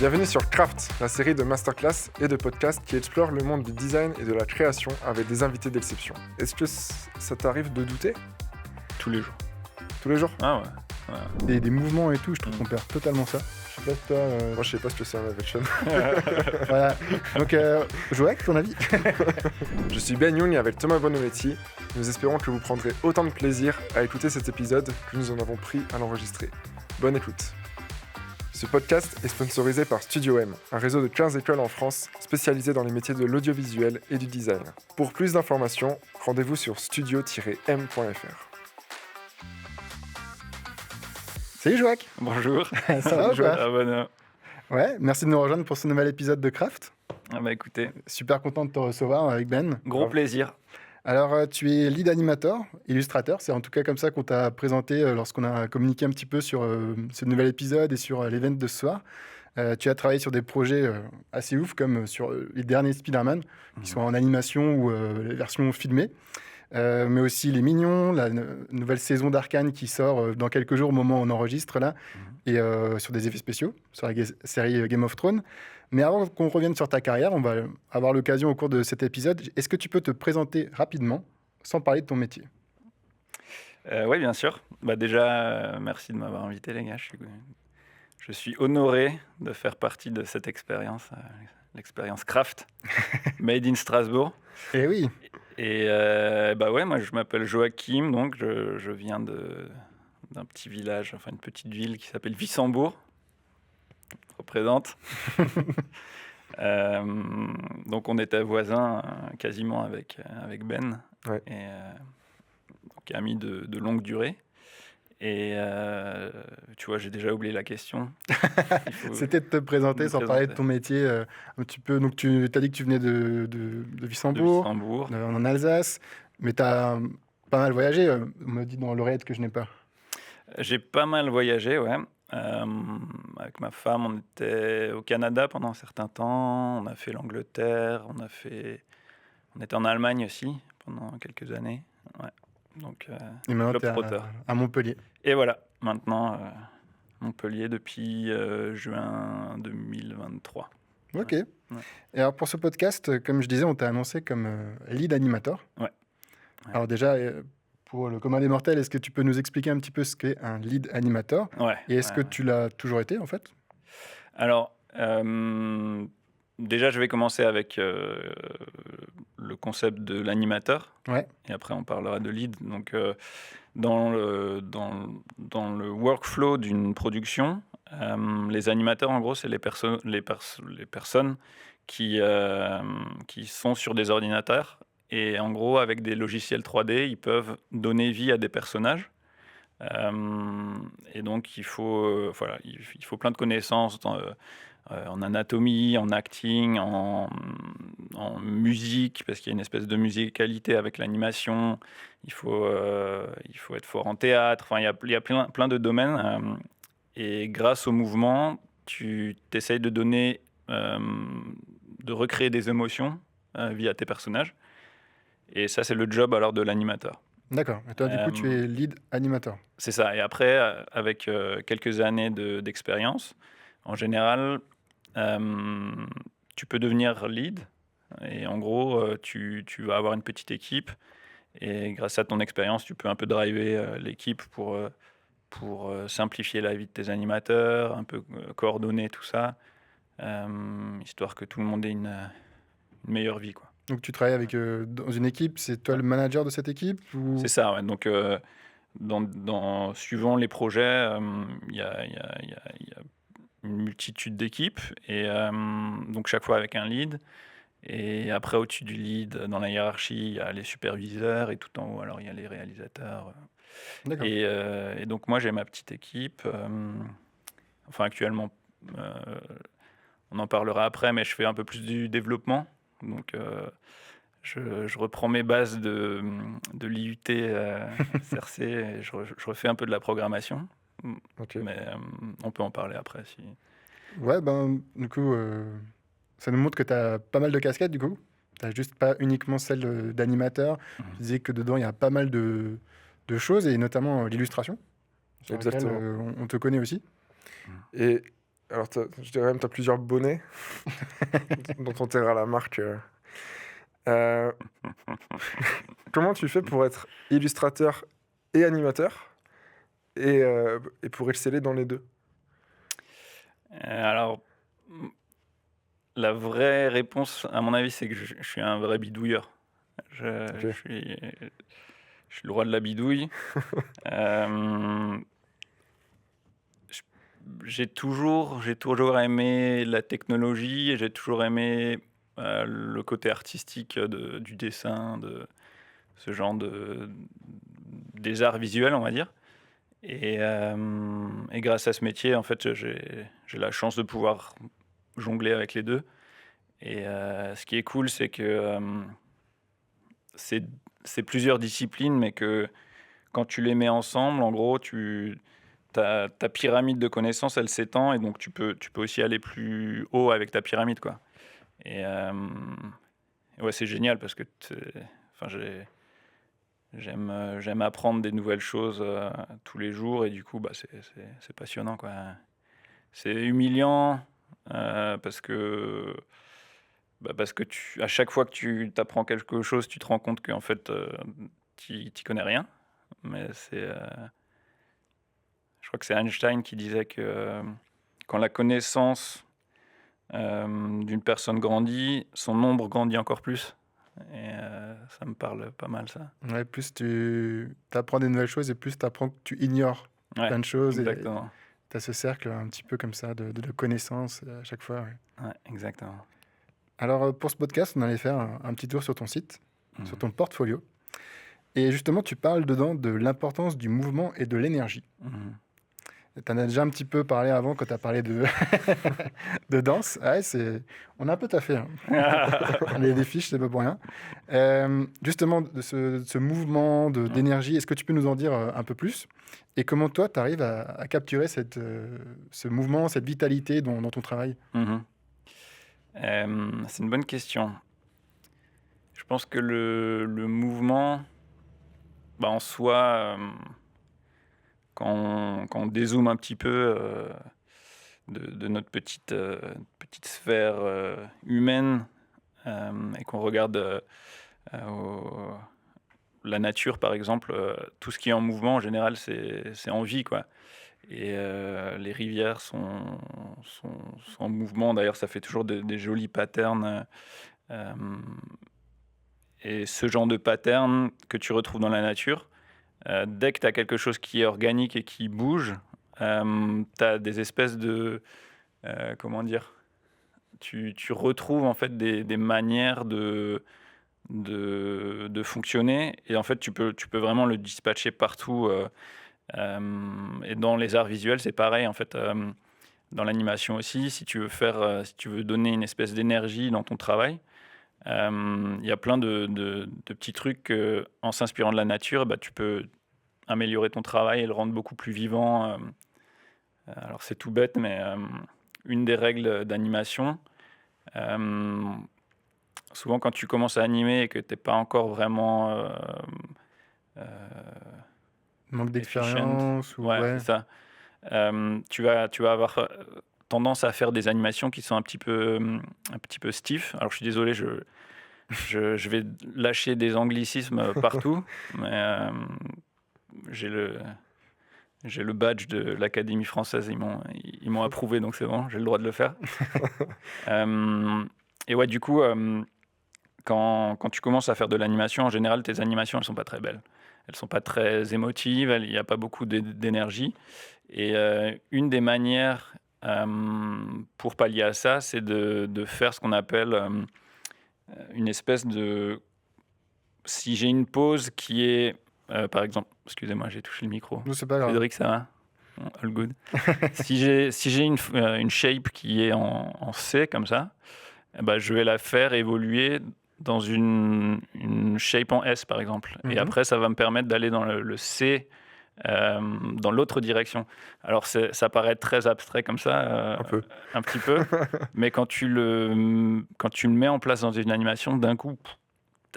Bienvenue sur Craft, la série de masterclass et de podcasts qui explore le monde du design et de la création avec des invités d'exception. Est-ce que ça t'arrive de douter ? Tous les jours. Tous les jours ? Ah ouais. Des mouvements et tout, je trouve qu'on perd totalement ça. Je sais pas si toi... Moi, je sais pas ce que c'est un live action. Voilà. Donc, Joël, ton avis ? Je suis Ben Young avec Thomas Bonometti. Nous espérons que vous prendrez autant de plaisir à écouter cet épisode que nous en avons pris à l'enregistrer. Bonne écoute. Ce podcast est sponsorisé par Studio M, un réseau de 15 écoles en France spécialisées dans les métiers de l'audiovisuel et du design. Pour plus d'informations, rendez-vous sur studio-m.fr. Salut Joël. Bonjour. Ça va ou quoi ? Ah bah non. Ouais, merci de nous rejoindre pour ce nouvel épisode de Craft. Ah bah écoutez, Super content de te recevoir avec Ben. gros plaisir. Alors, tu es lead animateur, illustrateur. C'est en tout cas comme ça qu'on t'a présenté lorsqu'on a communiqué un petit peu sur ce nouvel épisode et sur l'event de ce soir. Tu as travaillé sur des projets assez ouf, comme sur les derniers Spider-Man, qui sont en animation ou les versions filmées. Mais aussi Les Mignons, la nouvelle saison d'Arcane qui sort dans quelques jours au moment où on enregistre là, et sur des effets spéciaux, sur la série Game of Thrones. Mais avant qu'on revienne sur ta carrière, on va avoir l'occasion au cours de cet épisode. Est-ce que tu peux te présenter rapidement, sans parler de ton métier ? Oui, bien sûr. Bah déjà, merci de m'avoir invité, les gars. Je suis honoré de faire partie de cette expérience, l'expérience Craft, made in Strasbourg. Eh oui. Et bah ouais, moi je m'appelle Joachim, donc je viens d'un petit village, enfin une petite ville qui s'appelle Wissembourg. Représente. Donc on était voisins quasiment avec Ben, Ouais. et donc amis de longue durée. Et tu vois, j'ai déjà oublié la question. C'était de te présenter me sans parler de présenter. ton métier un petit peu. Donc tu as dit que tu venais de De Wissembourg, Wissembourg. en Alsace, mais tu as pas mal voyagé. On m'a dit dans l'oreillette que je n'ai pas. J'ai pas mal voyagé, ouais. Avec ma femme, on était au Canada pendant un certain temps. On a fait l'Angleterre. On était en Allemagne aussi pendant quelques années. Ouais. Donc, Et maintenant, tu es globetrotter. à Montpellier. Et voilà, maintenant, Montpellier depuis juin 2023. Ok. Et alors pour ce podcast, comme je disais, on t'a annoncé comme lead animator. Ouais. Alors déjà, pour le commun des mortels, est-ce que tu peux nous expliquer un petit peu ce qu'est un lead animator ? Ouais. Et est-ce que tu l'as toujours été en fait ? Alors, déjà, je vais commencer avec le concept de l'animateur. Ouais. Et après, on parlera de lead. Donc, dans le workflow d'une production, les animateurs, en gros, c'est les personnes qui sont sur des ordinateurs. Et en gros, avec des logiciels 3D, ils peuvent donner vie à des personnages. Et donc, il faut plein de connaissances en anatomie, en acting, en musique, parce qu'il y a une espèce de musicalité avec l'animation. Il faut être fort en théâtre. Enfin, il y a plein de domaines. Et grâce au mouvement, tu t'essayes de recréer des émotions via tes personnages. Et ça, c'est le job alors de l'animateur. D'accord. Et toi, du coup, tu es lead animator. C'est ça. Et après, avec quelques années d'expérience, en général, tu peux devenir lead. Et en gros, tu vas avoir une petite équipe. Et grâce à ton expérience, tu peux un peu driver l'équipe pour simplifier la vie de tes animateurs, un peu coordonner tout ça, histoire que tout le monde ait une meilleure vie, quoi. Donc tu travailles avec dans une équipe, c'est toi le manager de cette équipe ou... C'est ça, ouais. Donc, suivant les projets, il y a une multitude d'équipes, et donc chaque fois avec un lead. Et après, au-dessus du lead, dans la hiérarchie, il y a les superviseurs, et tout en haut, alors il y a les réalisateurs. D'accord. Et donc moi, j'ai ma petite équipe. Enfin, actuellement, on en parlera après, mais je fais un peu plus du développement. Donc, je reprends mes bases de l'IUT CRC, et je refais un peu de la programmation. Ok. Mais on peut en parler après. Si... Ouais, ben, du coup, ça nous montre que tu as pas mal de casquettes, du coup. Tu n'as juste pas uniquement celle d'animateur. Tu disais que dedans, il y a pas mal de choses, et notamment l'illustration, sur laquelle Exactement. on te connaît aussi. Et Alors, je dirais même que tu as plusieurs bonnets dont on taira la marque. Euh, Comment tu fais pour être illustrateur et animateur et pour exceller dans les deux? Alors, la vraie réponse, à mon avis, c'est que je suis un vrai bidouilleur. Je, Ok. je suis, je suis le roi de la bidouille. Euh, je- j'ai toujours aimé la technologie et j'ai toujours aimé le côté artistique du dessin, de ce genre des arts visuels, on va dire. Et grâce à ce métier, en fait, j'ai la chance de pouvoir jongler avec les deux. Et ce qui est cool, c'est que c'est c'est plusieurs disciplines, mais que quand tu les mets ensemble, en gros, ta pyramide de connaissances, elle s'étend, et donc tu peux aussi aller plus haut avec ta pyramide, quoi. Et ouais, c'est génial parce que enfin, j'aime apprendre des nouvelles choses tous les jours, et du coup, bah, c'est passionnant, quoi. C'est humiliant parce que à chaque fois que tu t'apprends quelque chose, tu te rends compte qu'en fait, tu t'y connais rien. Mais je crois que c'est Einstein qui disait que quand la connaissance d'une personne grandit, son nombre grandit encore plus. Et ça me parle pas mal, ça. Ouais, plus tu apprends des nouvelles choses et plus tu apprends que tu ignores Ouais, plein de choses et exactement. tu as ce cercle un petit peu comme ça de connaissances à chaque fois. Ouais. Ouais, exactement. Alors, pour ce podcast, on allait faire un petit tour sur ton site, sur Mhm. ton portfolio. Et justement, tu parles dedans de l'importance du mouvement et de l'énergie. Mhm. Tu en as déjà un petit peu parlé avant quand tu as parlé de, de danse. Ah ouais, on a un peu taffé. Hein. Les fiches, c'est pas pour rien. Justement, de ce mouvement d'énergie, est-ce que tu peux nous en dire un peu plus? Et comment toi, tu arrives à capturer ce mouvement, cette vitalité dans ton travail? Mhm. C'est une bonne question. Je pense que le mouvement, bah, en soi, quand on dézoome un petit peu de notre petite sphère humaine, et qu'on regarde au- la nature, par exemple, tout ce qui est en mouvement, en général, c'est en vie, quoi. Et les rivières sont en mouvement. D'ailleurs, ça fait toujours des jolis patterns. euh, et ce genre de pattern que tu retrouves dans la nature, dès que tu as quelque chose qui est organique et qui bouge, tu as des espèces de... comment dire? Tu retrouves en fait des manières de fonctionner, et en fait tu peux vraiment le dispatcher partout. Et dans les arts visuels, c'est pareil en fait. Dans l'animation aussi, si tu veux donner une espèce d'énergie dans ton travail, il y a plein de petits trucs que, en s'inspirant de la nature, bah, tu peux améliorer ton travail et le rendre beaucoup plus vivant. Alors c'est tout bête, mais une des règles d'animation, euh, souvent quand tu commences à animer et que tu n'es pas encore vraiment euh, Manque efficient, d'expérience ou ouais, c'est ouais. ça. Tu vas avoir tendance à faire des animations qui sont un petit peu stiff. Alors je suis désolé, je vais lâcher des anglicismes partout, mais j'ai le, j'ai le badge de l'Académie française, ils m'ont approuvé, donc c'est bon, j'ai le droit de le faire. Euh, et ouais, du coup, quand tu commences à faire de l'animation, en général, tes animations, elles sont pas très belles. Elles sont pas très émotives, il n'y a pas beaucoup d'énergie. Et une des manières pour pallier à ça, c'est de faire ce qu'on appelle une espèce de... Si j'ai une pause qui est, par exemple... Excusez-moi, j'ai touché le micro. Non, c'est pas grave. Cédric, ça va? Bon, all good. Si j'ai une shape qui est en C, comme ça, eh ben, je vais la faire évoluer dans une shape en S, par exemple. Et Mhm. après, ça va me permettre d'aller dans le C, dans l'autre direction. Alors, ça paraît très abstrait comme ça, Un peu. un petit peu, mais quand tu le mets en place dans une animation, d'un coup,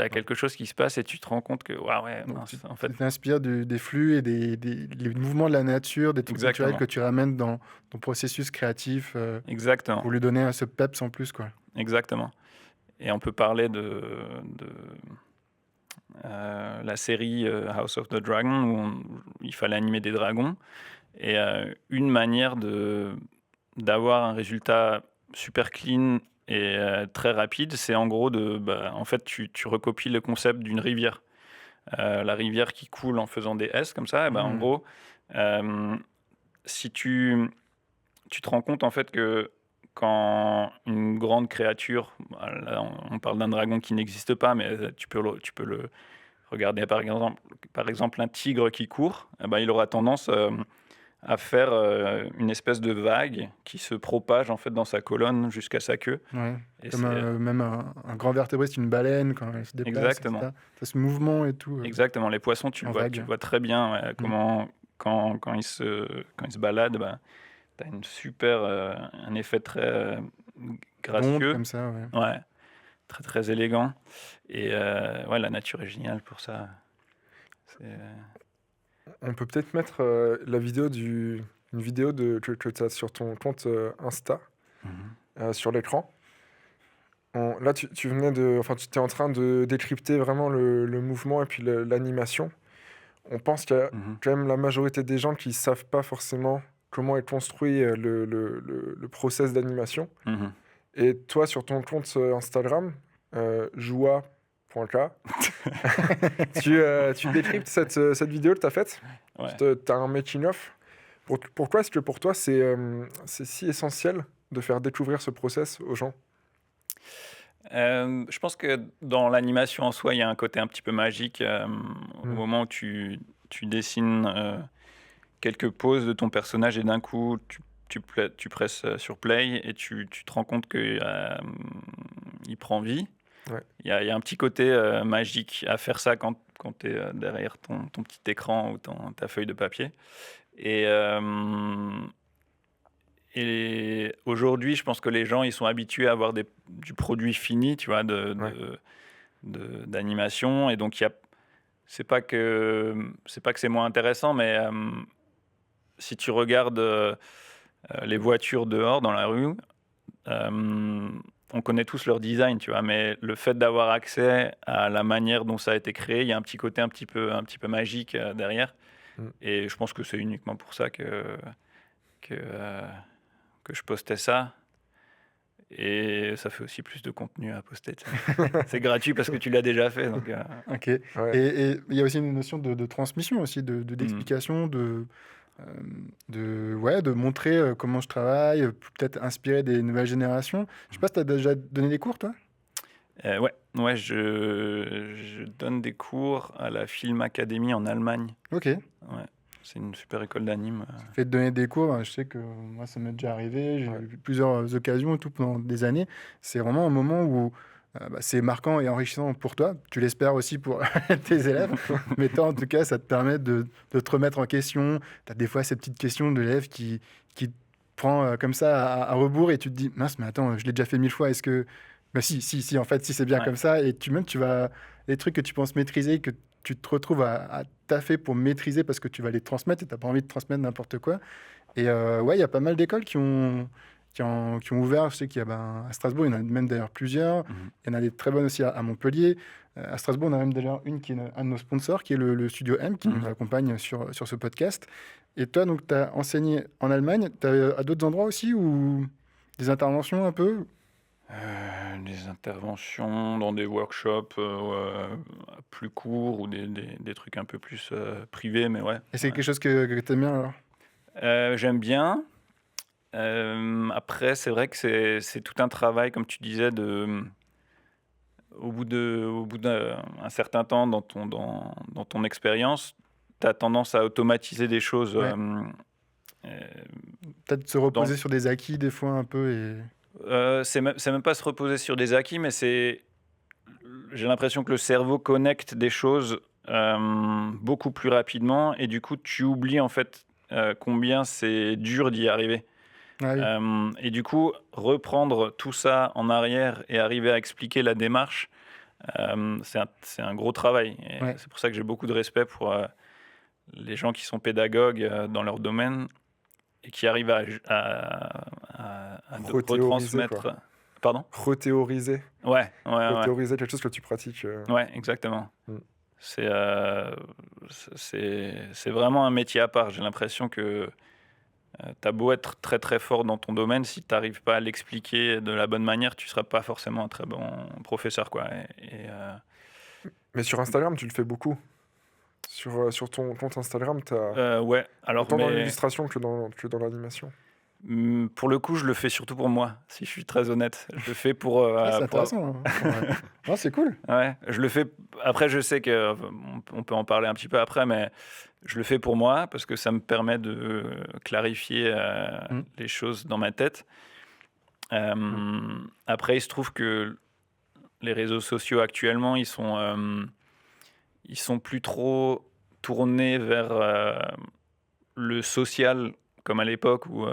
as quelque chose qui se passe et tu te rends compte que, Donc, mince, tu en fait, t'inspires des flux et les mouvements de la nature, des trucs naturels exactement, que tu ramènes dans ton processus créatif exactement, pour lui donner ce peps en plus, quoi. exactement. Et on peut parler de la série House of the Dragon, où il fallait animer des dragons. Et une manière d'avoir un résultat super clean et très rapide, c'est en gros en fait, tu recopies le concept d'une rivière. La rivière qui coule en faisant des S comme ça, et en gros, euh, si tu te rends compte en fait que quand une grande créature, là on parle d'un dragon qui n'existe pas, mais tu peux le regarder par exemple un tigre qui court, il aura tendance à faire une espèce de vague qui se propage en fait dans sa colonne jusqu'à sa queue. Ouais. Et Comme c'est même un grand vertébré, c'est une baleine quand elle se déplace, exactement, etc. T'as ce mouvement et tout exactement. Les poissons, en vague. tu le vois très bien Mm. comment quand ils se baladent, tu as un effet très D'onde gracieux, comme ça, ouais. ouais, très très élégant. Et ouais, la nature est géniale pour ça. C'est, On peut peut-être mettre une vidéo que tu as sur ton compte Insta sur l'écran. Là, tu venais enfin, tu étais en train de décrypter vraiment le mouvement et puis l'animation. On pense qu'il y a Mhm. quand même la majorité des gens qui savent pas forcément comment est construit le process d'animation. Mhm. Et toi, sur ton compte Instagram, joua.k, tu décryptes cette vidéo que tu as faite. Ouais. Tu as un making-of. Pourquoi est-ce que pour toi, c'est si essentiel de faire découvrir ce process aux gens? Je pense que dans l'animation en soi, il y a un côté un petit peu magique. Au moment où tu dessines quelques poses de ton personnage et d'un coup, tu presses sur play et tu te rends compte qu'il prend vie. Ouais. Il y a un petit côté magique à faire ça quand tu es derrière ton petit écran ou ta feuille de papier. Et aujourd'hui, je pense que les gens, ils sont habitués à avoir du produit fini, tu vois, Ouais. d'animation. Et donc, c'est pas que c'est moins intéressant, mais si tu regardes les voitures dehors dans la rue, on connaît tous leur design, tu vois, mais le fait d'avoir accès à la manière dont ça a été créé, il y a un petit côté un petit peu magique derrière. Mm. Et je pense que c'est uniquement pour ça que je postais ça. Et ça fait aussi plus de contenu à poster. C'est gratuit parce que tu l'as déjà fait. Donc, Ok. Ouais. Et il y a aussi une notion de transmission aussi, d'explication, de montrer comment je travaille, peut-être inspirer des nouvelles générations. Je sais pas si tu as déjà donné des cours, toi? ouais, je donne des cours à la Film Academy en Allemagne. Ok. Ouais, c'est une super école d'anime. Fait de donner des cours, je sais que moi, ça m'est déjà arrivé. J'ai eu plusieurs occasions et tout pendant des années. C'est vraiment un moment où c'est marquant et enrichissant pour toi. Tu l'espères aussi pour tes élèves. Mais toi, en tout cas, ça te permet de te remettre en question. Tu as des fois ces petites questions de l'élève qui te prend comme ça à rebours et tu te dis, mince, mais attends, je l'ai déjà fait 1000 fois. Est-ce que... Bah, si, en fait, si c'est bien Ouais. comme ça. Et tu vas... Les trucs que tu penses maîtriser, que tu te retrouves à taffer pour maîtriser parce que tu vas les transmettre et tu n'as pas envie de transmettre n'importe quoi. Et ouais, il y a pas mal d'écoles qui ont ouvert. Je sais qu'il y a à Strasbourg, il y en a même d'ailleurs plusieurs. Il y en a des très bonnes aussi à Montpellier. À Strasbourg, on a même d'ailleurs une qui est un de nos sponsors, qui est le Studio M, qui nous accompagne sur ce podcast. Et toi, donc, tu as enseigné en Allemagne. Tu as à d'autres endroits aussi ou des interventions un peu? Des interventions dans des workshops plus courts ou des trucs un peu plus privés, mais ouais. Et c'est quelque chose que tu aimes bien alors? J'aime bien. Après, c'est vrai que c'est tout un travail, comme tu disais, au bout d'un certain temps dans ton expérience, tu as tendance à automatiser des choses. Ouais. Peut-être se reposer sur des acquis des fois un peu et... C'est même pas se reposer sur des acquis, mais j'ai l'impression que le cerveau connecte des choses beaucoup plus rapidement et du coup tu oublies en fait combien c'est dur d'y arriver. Ah oui. Et du coup reprendre tout ça en arrière et arriver à expliquer la démarche, C'est un gros travail. Et Ouais. c'est pour ça que j'ai beaucoup de respect pour les gens qui sont pédagogues dans leur domaine et qui arrivent à Rethéoriser, quoi. retransmettre. Pardon? Rethéoriser. Ouais. Rethéoriser quelque chose que tu pratiques. Ouais, exactement. Mm. C'est vraiment un métier à part. J'ai l'impression que tu as beau être très très fort dans ton domaine, si tu n'arrives pas à l'expliquer de la bonne manière, tu ne seras pas forcément un très bon professeur, quoi. Mais sur Instagram, tu le fais beaucoup. Sur ton compte Instagram, tu as Ouais, alors autant dans l'illustration que dans l'animation. pour le coup, je le fais surtout pour moi, si je suis très honnête. Je le fais pour. C'est intéressant. Hein. Ouais. Non, c'est cool. Ouais, je le fais. Après, je sais que on peut en parler un petit peu après, mais je le fais pour moi parce que ça me permet de clarifier les choses dans ma tête. Après, il se trouve que les réseaux sociaux actuellement, ils sont plus trop tournés vers le social comme à l'époque où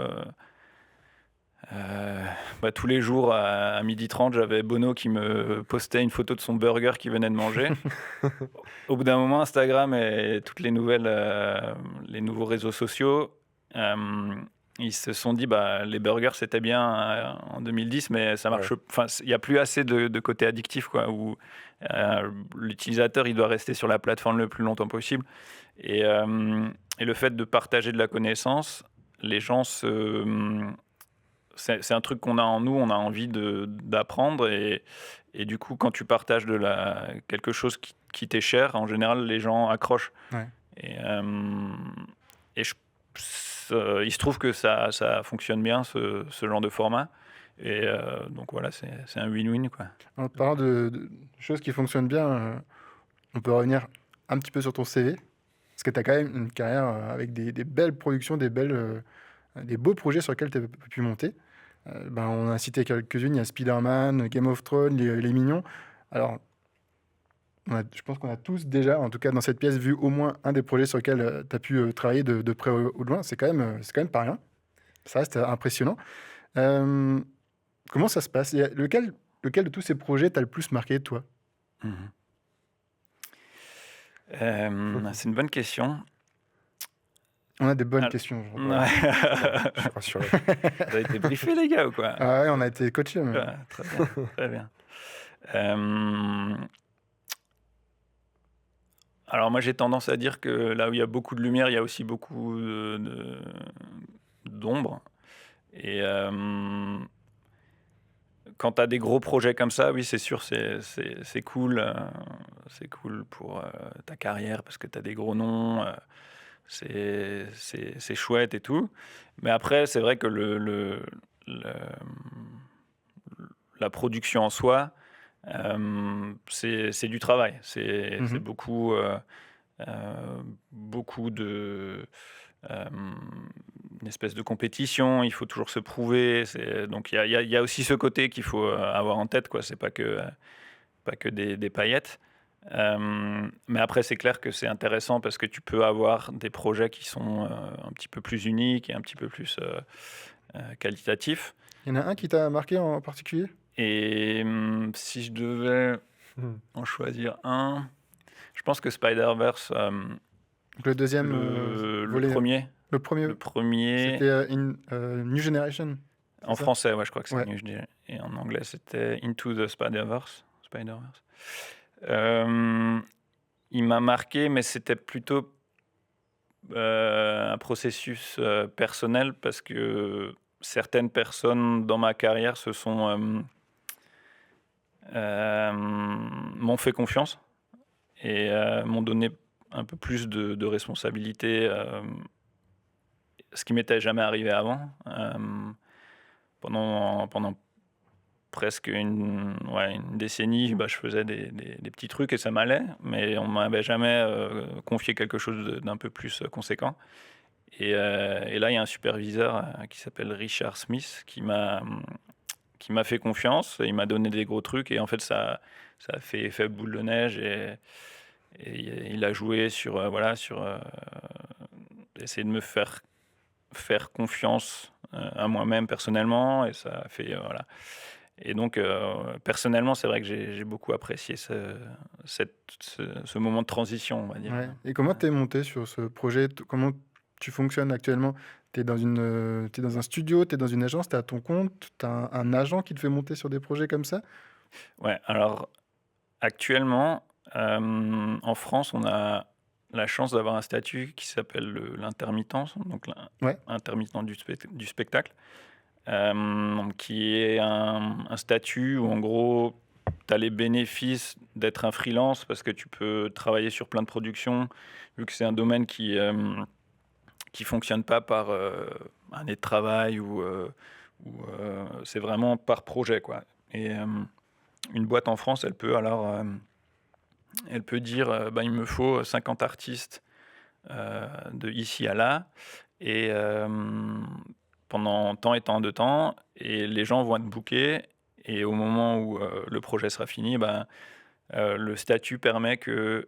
tous les jours à 12h30, j'avais Bono qui me postait une photo de son burger qu'il venait de manger. Au bout d'un moment, Instagram et toutes les nouvelles, les nouveaux réseaux sociaux, ils se sont dit les burgers c'était bien en 2010, mais ça marche. Enfin, il n'y a plus assez de côté addictif, quoi. Où l'utilisateur il doit rester sur la plateforme le plus longtemps possible. Et le fait de partager de la connaissance, les gens c'est un truc qu'on a en nous, on a envie d'apprendre et du coup quand tu partages quelque chose qui t'est cher, en général les gens accrochent. Ouais. Et il se trouve que ça fonctionne bien ce genre de format et donc voilà, c'est un win-win, quoi. En parlant de choses qui fonctionnent bien, on peut revenir un petit peu sur ton CV, parce que tu as quand même une carrière avec des belles productions, des beaux projets sur lesquels tu as pu monter. On a cité quelques-unes, il y a Spider-Man, Game of Thrones, les Mignons. Alors, je pense qu'on a tous déjà, en tout cas dans cette pièce, vu au moins un des projets sur lesquels tu as pu travailler de près ou de loin. C'est quand même pas rien. Ça reste impressionnant. Comment ça se passe? Lequel de tous ces projets t'a le plus marqué, toi? C'est une bonne question. On a des bonnes questions. Ouais. Je suis rassuré. Vous avez été briefés, les gars, ou quoi? Ah ouais, on a été coachés. Mais... Ouais, très bien, très bien. Alors moi, j'ai tendance à dire que là où il y a beaucoup de lumière, il y a aussi beaucoup d'ombre. Et quand tu as des gros projets comme ça, oui, c'est sûr, c'est cool. C'est cool pour ta carrière parce que tu as des gros noms. C'est chouette et tout. Mais après, c'est vrai que la production en soi, c'est du travail. C'est beaucoup de... une espèce de compétition, il faut toujours se prouver. Donc il y a aussi ce côté qu'il faut avoir en tête, quoi. C'est pas que des paillettes. Mais après, c'est clair que c'est intéressant parce que tu peux avoir des projets qui sont un petit peu plus uniques et un petit peu plus qualitatifs. Il y en a un qui t'a marqué en particulier? Et si je devais en choisir un, je pense que Spider-Verse, le deuxième volet, le premier. Le premier, c'était New Generation. En français, ouais, je crois que c'est New Generation. Et en anglais, c'était Into the Spider-Verse. Il m'a marqué, mais c'était plutôt un processus personnel parce que certaines personnes dans ma carrière m'ont fait confiance et m'ont donné un peu plus de responsabilité, ce qui m'était jamais arrivé avant. Pendant presque une décennie, je faisais des petits trucs et ça m'allait, mais on m'avait jamais confié quelque chose d'un peu plus conséquent. Et là, il y a un superviseur qui s'appelle Richard Smith qui m'a fait confiance, il m'a donné des gros trucs et en fait ça a fait effet boule de neige et il a joué sur essayer de me faire confiance à moi-même personnellement et ça a fait voilà. Et donc, personnellement, c'est vrai que j'ai beaucoup apprécié ce moment de transition, on va dire. Ouais. Et comment tu es monté sur ce projet? Comment tu fonctionnes actuellement? Tu es t'es dans un studio, tu es dans une agence, tu es à ton compte, tu as un agent qui te fait monter sur des projets comme ça? Ouais, alors actuellement, en France, on a la chance d'avoir un statut qui s'appelle l'intermittence, donc Ouais, l'intermittent du spectacle, qui est un statut où en gros, tu as les bénéfices d'être un freelance parce que tu peux travailler sur plein de productions, vu que c'est un domaine qui fonctionne pas par année de travail ou c'est vraiment par projet, quoi. Et une boîte en France, elle peut dire bah, il me faut 50 artistes de ici à là et pendant tant et tant de temps, et les gens vont être bookés, et au moment où le projet sera fini, ben, le statut permet que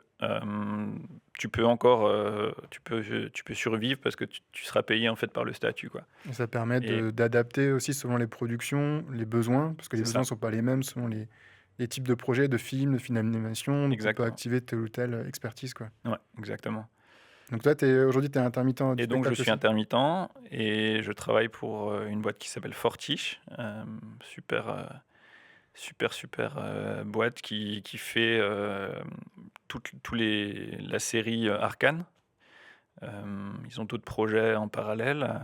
tu peux encore tu peux survivre parce que tu seras payé en fait par le statut, quoi. et ça permet Et d'adapter aussi selon les productions, les besoins, parce que les c'est besoins ça, ne sont pas les mêmes selon les types de projets, de films d'animation, donc on peut exactement. activer telle ou telle expertise, quoi. Ouais, exactement. Donc toi, aujourd'hui, tu es intermittent du Et donc je spectacle suis aussi? intermittent et je travaille pour une boîte qui s'appelle Fortiche, super boîte qui fait la série Arcane. Ils ont d'autres projets en parallèle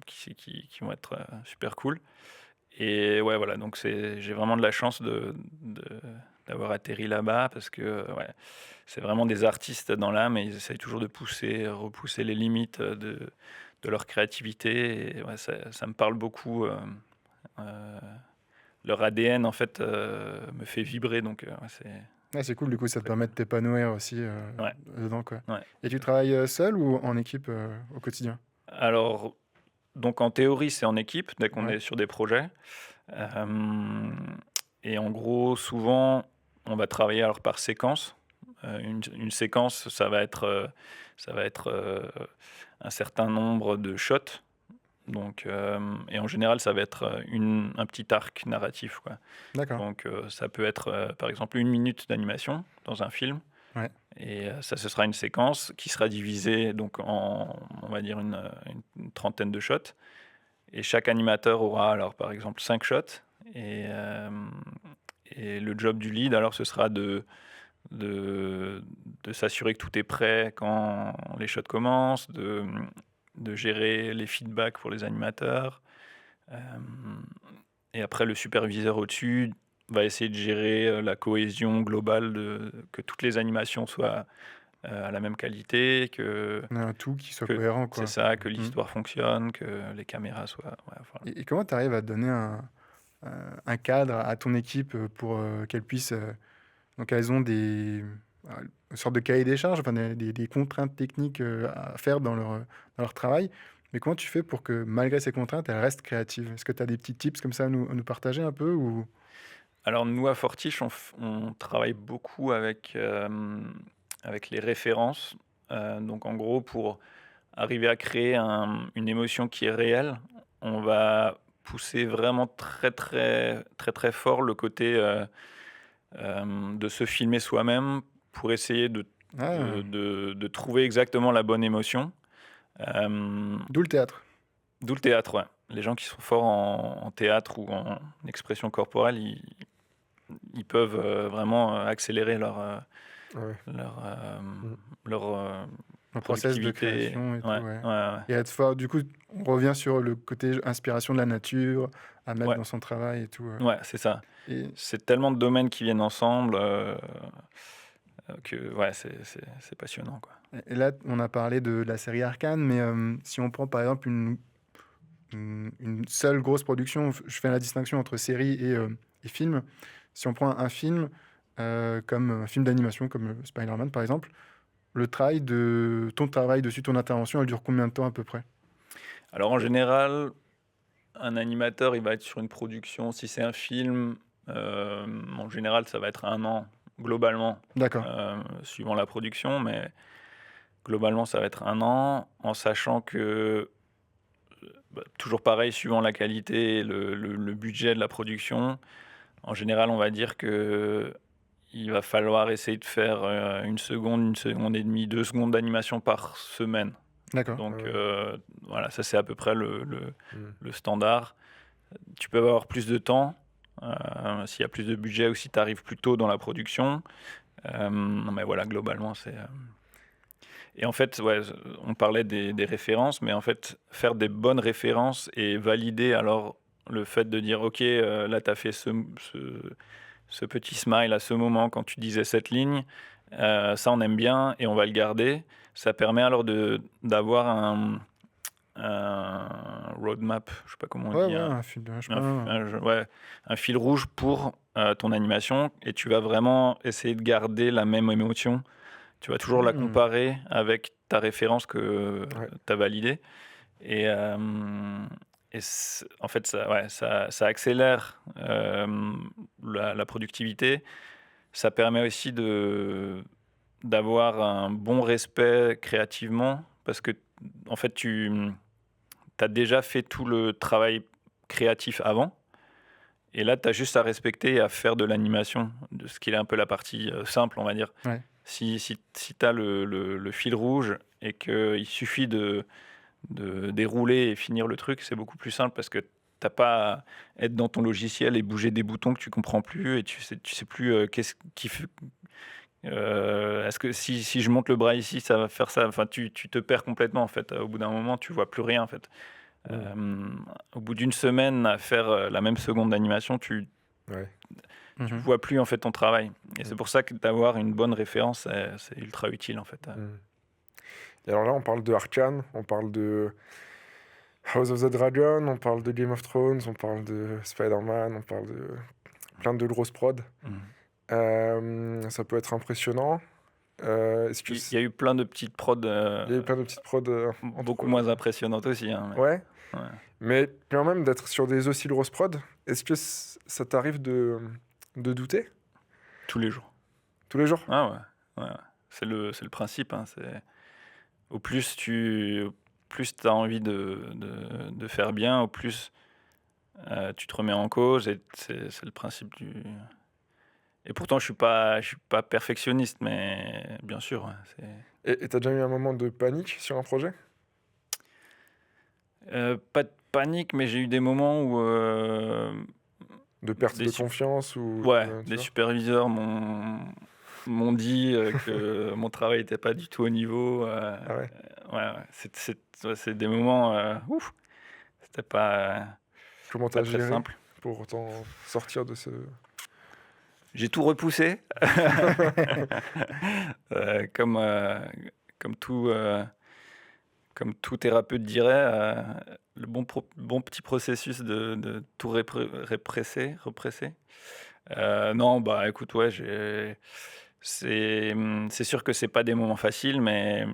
qui vont être super cool. Et ouais, voilà, donc j'ai vraiment de la chance d'avoir atterri là-bas parce que ouais, c'est vraiment des artistes dans l'âme et ils essayent toujours de repousser les limites de leur créativité. Et ouais, ça me parle beaucoup. Euh, Leur ADN, en fait, me fait vibrer. Donc, ouais, Ah, c'est cool, du coup, ça te très permet cool. de t'épanouir aussi Ouais, dedans, quoi. ouais. Et tu travailles seul ou en équipe au quotidien? Alors, donc en théorie, c'est en équipe dès qu'on Ouais, est sur des projets. Euh, et en gros, souvent, on va travailler alors par séquence. Une séquence, ça va être un certain nombre de shots. Donc, et en général, ça va être un petit arc narratif, quoi. d'accord. Donc, ça peut être par exemple 1 minute d'animation dans un film. Ouais, Et ça, ce sera une séquence qui sera divisée donc on va dire, une trentaine de shots. Et chaque animateur aura alors par exemple 5 shots. Et, euh, et le job du lead, alors, ce sera de, de s'assurer que tout est prêt quand les shots commencent, de gérer les feedbacks pour les animateurs. Euh, et après, le superviseur au-dessus va essayer de gérer la cohésion globale, que toutes les animations soient à la même qualité, on a un tout qui soit que cohérent, c'est quoi. ça, que Mm. l'histoire fonctionne, que les caméras soient. Ouais, voilà. Et comment tu arrives à donner un cadre à ton équipe pour qu'elle puisse... donc, elles ont une sorte de cahier des charges, enfin, des contraintes techniques à faire dans leur travail. Mais comment tu fais pour que, malgré ces contraintes, elles restent créatives? Est-ce que tu as des petits tips comme ça à nous partager un peu ou... Alors, nous, à Fortiche, on travaille beaucoup avec les références. Donc, en gros, pour arriver à créer une émotion qui est réelle, on va pousser vraiment très fort le côté de se filmer soi-même pour essayer Ah, de trouver exactement la bonne émotion. d'où le théâtre. D'où le théâtre, ouais. Les gens qui sont forts en théâtre ou en expression corporelle, ils peuvent vraiment accélérer Ouais. leur, Mm. leur Un process de productivité. création et tout, Ouais, ouais. ouais, Et être fort, du coup, on revient sur le côté inspiration de la nature, à mettre ouais, dans son travail et tout. ouais, c'est ça. Et, C'est tellement de domaines qui viennent ensemble que ouais, c'est passionnant, quoi. et là, on a parlé de la série Arcane, mais si on prend par exemple une seule grosse production, je fais la distinction entre série et film. Si on prend un film, comme un film d'animation, comme Spider-Man par exemple, ton travail dessus, ton intervention, elle dure combien de temps à peu près? Alors en général, un animateur, il va être sur une production. Si c'est un film, en général, ça va être 1 an globalement, D'accord. suivant la production, mais globalement, ça va être 1 an, en sachant que toujours pareil, suivant la qualité et le budget de la production. En général, on va dire que il va falloir essayer de faire 1 seconde et demie, 2 secondes d'animation par semaine. D'accord. Donc Ouais. voilà, ça c'est à peu près Mm. le standard. Tu peux avoir plus de temps s'il y a plus de budget ou si tu arrives plus tôt dans la production. Mais voilà, globalement, c'est. Et en fait, ouais, on parlait des références, mais en fait, faire des bonnes références et valider alors le fait de dire, OK, là, tu as fait ce petit smile à ce moment quand tu disais cette ligne, ça, on aime bien et on va le garder. Ça permet alors d'avoir un roadmap, je sais pas comment on Ouais, dit, ouais, un fil, je sais pas. ouais, un fil rouge pour ton animation et tu vas vraiment essayer de garder la même émotion. Tu vas toujours la comparer avec ta référence que Ouais. tu as validée. Et en fait, ça accélère la productivité. Ça permet aussi d'avoir un bon respect créativement parce que, en fait, tu as déjà fait tout le travail créatif avant. Et là, tu as juste à respecter et à faire de l'animation, de ce qui est un peu la partie simple, on va dire. Ouais. Si tu as le fil rouge et qu'il suffit de dérouler et finir le truc, c'est beaucoup plus simple parce que t'as pas à être dans ton logiciel et bouger des boutons que tu comprends plus et tu sais plus qu'est-ce qui fait. Est-ce que si je monte le bras ici, ça va faire ça. Enfin, tu te perds complètement en fait. Au bout d'un moment, tu vois plus rien en fait. Au bout d'une semaine à faire la même seconde d'animation, tu Ouais. vois plus en fait ton travail. Et c'est pour ça que d'avoir une bonne référence, c'est ultra utile en fait. Et alors là, on parle de Arcane, on parle de House of the Dragon, on parle de Game of Thrones, on parle de Spider-Man, on parle de plein de grosses prods. Ça peut être impressionnant. Est-ce que Il y a eu plein de petites prods. il y a eu plein de petites prods Beaucoup moins impressionnantes aussi. Hein, mais... Ouais. Ouais. Mais quand même d'être sur des aussi grosses prods, est-ce que ça t'arrive de douter Tous les jours. tous les jours? Ah ouais. C'est le principe. Hein, au plus tu as envie de faire bien, au plus tu te remets en cause. Et c'est le principe du. Et pourtant, je suis pas perfectionniste, mais bien sûr. Ouais, Et t'as déjà eu un moment de panique sur un projet? pas de panique, mais j'ai eu des moments où De perte Des de su- confiance ou tu des vois? superviseurs m'ont dit que mon travail n'était pas du tout au niveau. Ah ouais. C'est des moments. Ouf, c'était pas Comment t'as très géré simple. pour t'en sortir de ce... J'ai tout repoussé, comme comme tout thérapeute dirait, le bon petit processus de tout represser. Non, bah écoute, ouais, c'est sûr que c'est pas des moments faciles, mais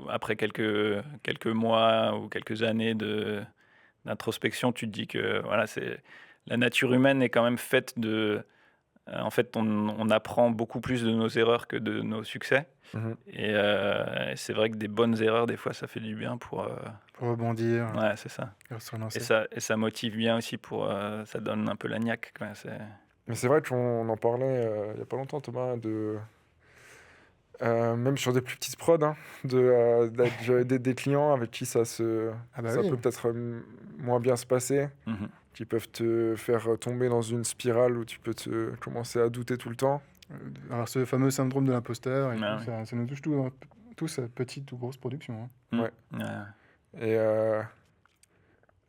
après quelques mois ou quelques années d'introspection, tu te dis que voilà, la nature humaine est quand même faite de. En fait, on apprend beaucoup plus de nos erreurs que de nos succès. Mhm. Et c'est vrai que des bonnes erreurs, des fois, ça fait du bien pour. Pour rebondir, Ouais, c'est ça. et se relancer. Et ça motive bien aussi pour. Ça donne un peu la niaque, quoi. Mais c'est vrai qu'on en parlait il y a pas longtemps, Thomas, même sur des plus petites prods, hein, des clients avec qui ça Ah bah ça oui. peut peut-être moins bien se passer, Mhm. qui peuvent te faire tomber dans une spirale où tu peux commencer à douter tout le temps. Alors ce fameux syndrome de l'imposteur, et Ah tout, oui. ça nous touche tous, petite ou grosse production. Hein. Mhm. Ouais. Ouais. Et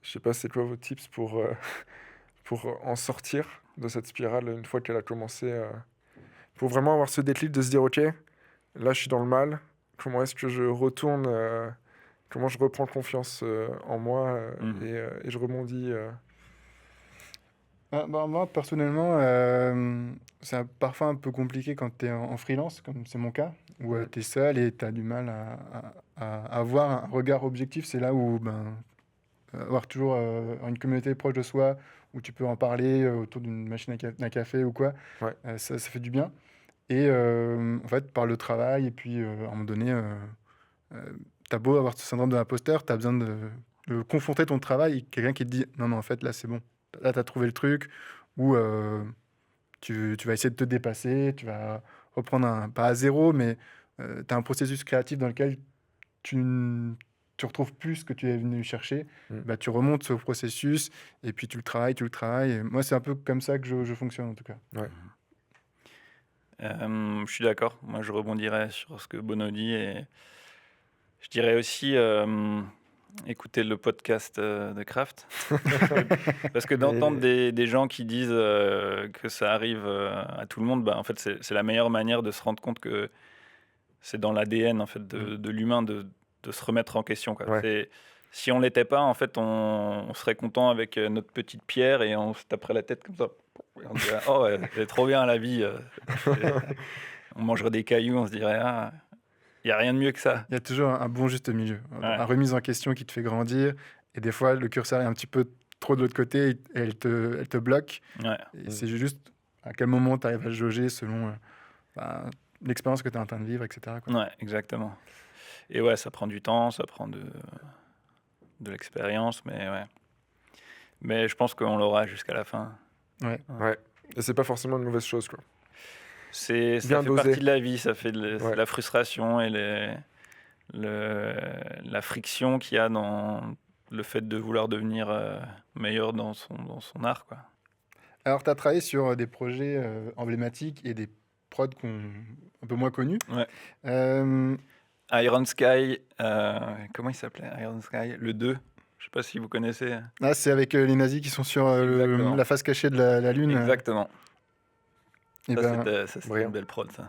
je sais pas c'est quoi vos tips pour en sortir de cette spirale une fois qu'elle a commencé, pour vraiment avoir ce déclic de se dire ok, là je suis dans le mal, comment est-ce que je retourne, comment je reprends confiance en moi et je rebondis. Moi, personnellement, c'est parfois un peu compliqué quand tu es en freelance, comme c'est mon cas, où tu es seul et tu as du mal à avoir un regard objectif. C'est là où avoir toujours une communauté proche de soi, où tu peux en parler autour d'une machine d'un café ou quoi, Ouais. ça fait du bien. Et en fait, par le travail, et puis à un moment donné, tu as beau avoir ce syndrome de l'imposteur, tu as besoin confronter ton travail et quelqu'un qui te dit non, en fait, là, c'est bon. Là, tu as trouvé le truc, ou tu vas essayer de te dépasser, tu vas reprendre pas à zéro, mais tu as un processus créatif dans lequel tu retrouves plus ce que tu es venu chercher. Bah, tu remontes ce processus et puis tu le travailles. Et moi, c'est un peu comme ça que je fonctionne en tout cas. Ouais. Je suis d'accord. Moi, je rebondirais sur ce que Bono dit et je dirais aussi écouter le podcast de Kraft. Parce que d'entendre des gens qui disent que ça arrive à tout le monde, bah, en fait, c'est la meilleure manière de se rendre compte que c'est dans l'ADN en fait, de l'humain de se remettre en question, quoi. Ouais. Si on l'était pas, en fait, on serait content avec notre petite pierre et on se taperait la tête comme ça. Et on dirait, oh, ouais, c'est trop bien la vie. On mangerait des cailloux, on se dirait, ah, il n'y a rien de mieux que ça. Il y a toujours un bon juste milieu, Ouais. une remise en question qui te fait grandir. Et des fois, le curseur est un petit peu trop de l'autre côté et elle te bloque. Ouais. Et c'est juste à quel moment tu arrives à le jauger selon l'expérience que tu es en train de vivre, etc. quoi. Ouais, exactement. Et ouais, ça prend du temps, ça prend de l'expérience, mais ouais. Mais je pense qu'on l'aura jusqu'à la fin. Ouais. Ouais. Et c'est pas forcément une mauvaise chose, quoi. Ça Bien fait dosé. partie de la vie, ça fait Ouais. la frustration et la friction qu'il y a dans le fait de vouloir devenir meilleur dans son art, quoi. Alors, tu as travaillé sur des projets emblématiques et des prods un peu moins connus. Ouais. Euh, Iron Sky, comment il s'appelait Iron Sky, le 2. Je sais pas si vous connaissez. c'est avec les nazis qui sont sur Exactement. la face cachée de la Lune. Exactement. Et Ça, c'était brillant. une belle prod, ça.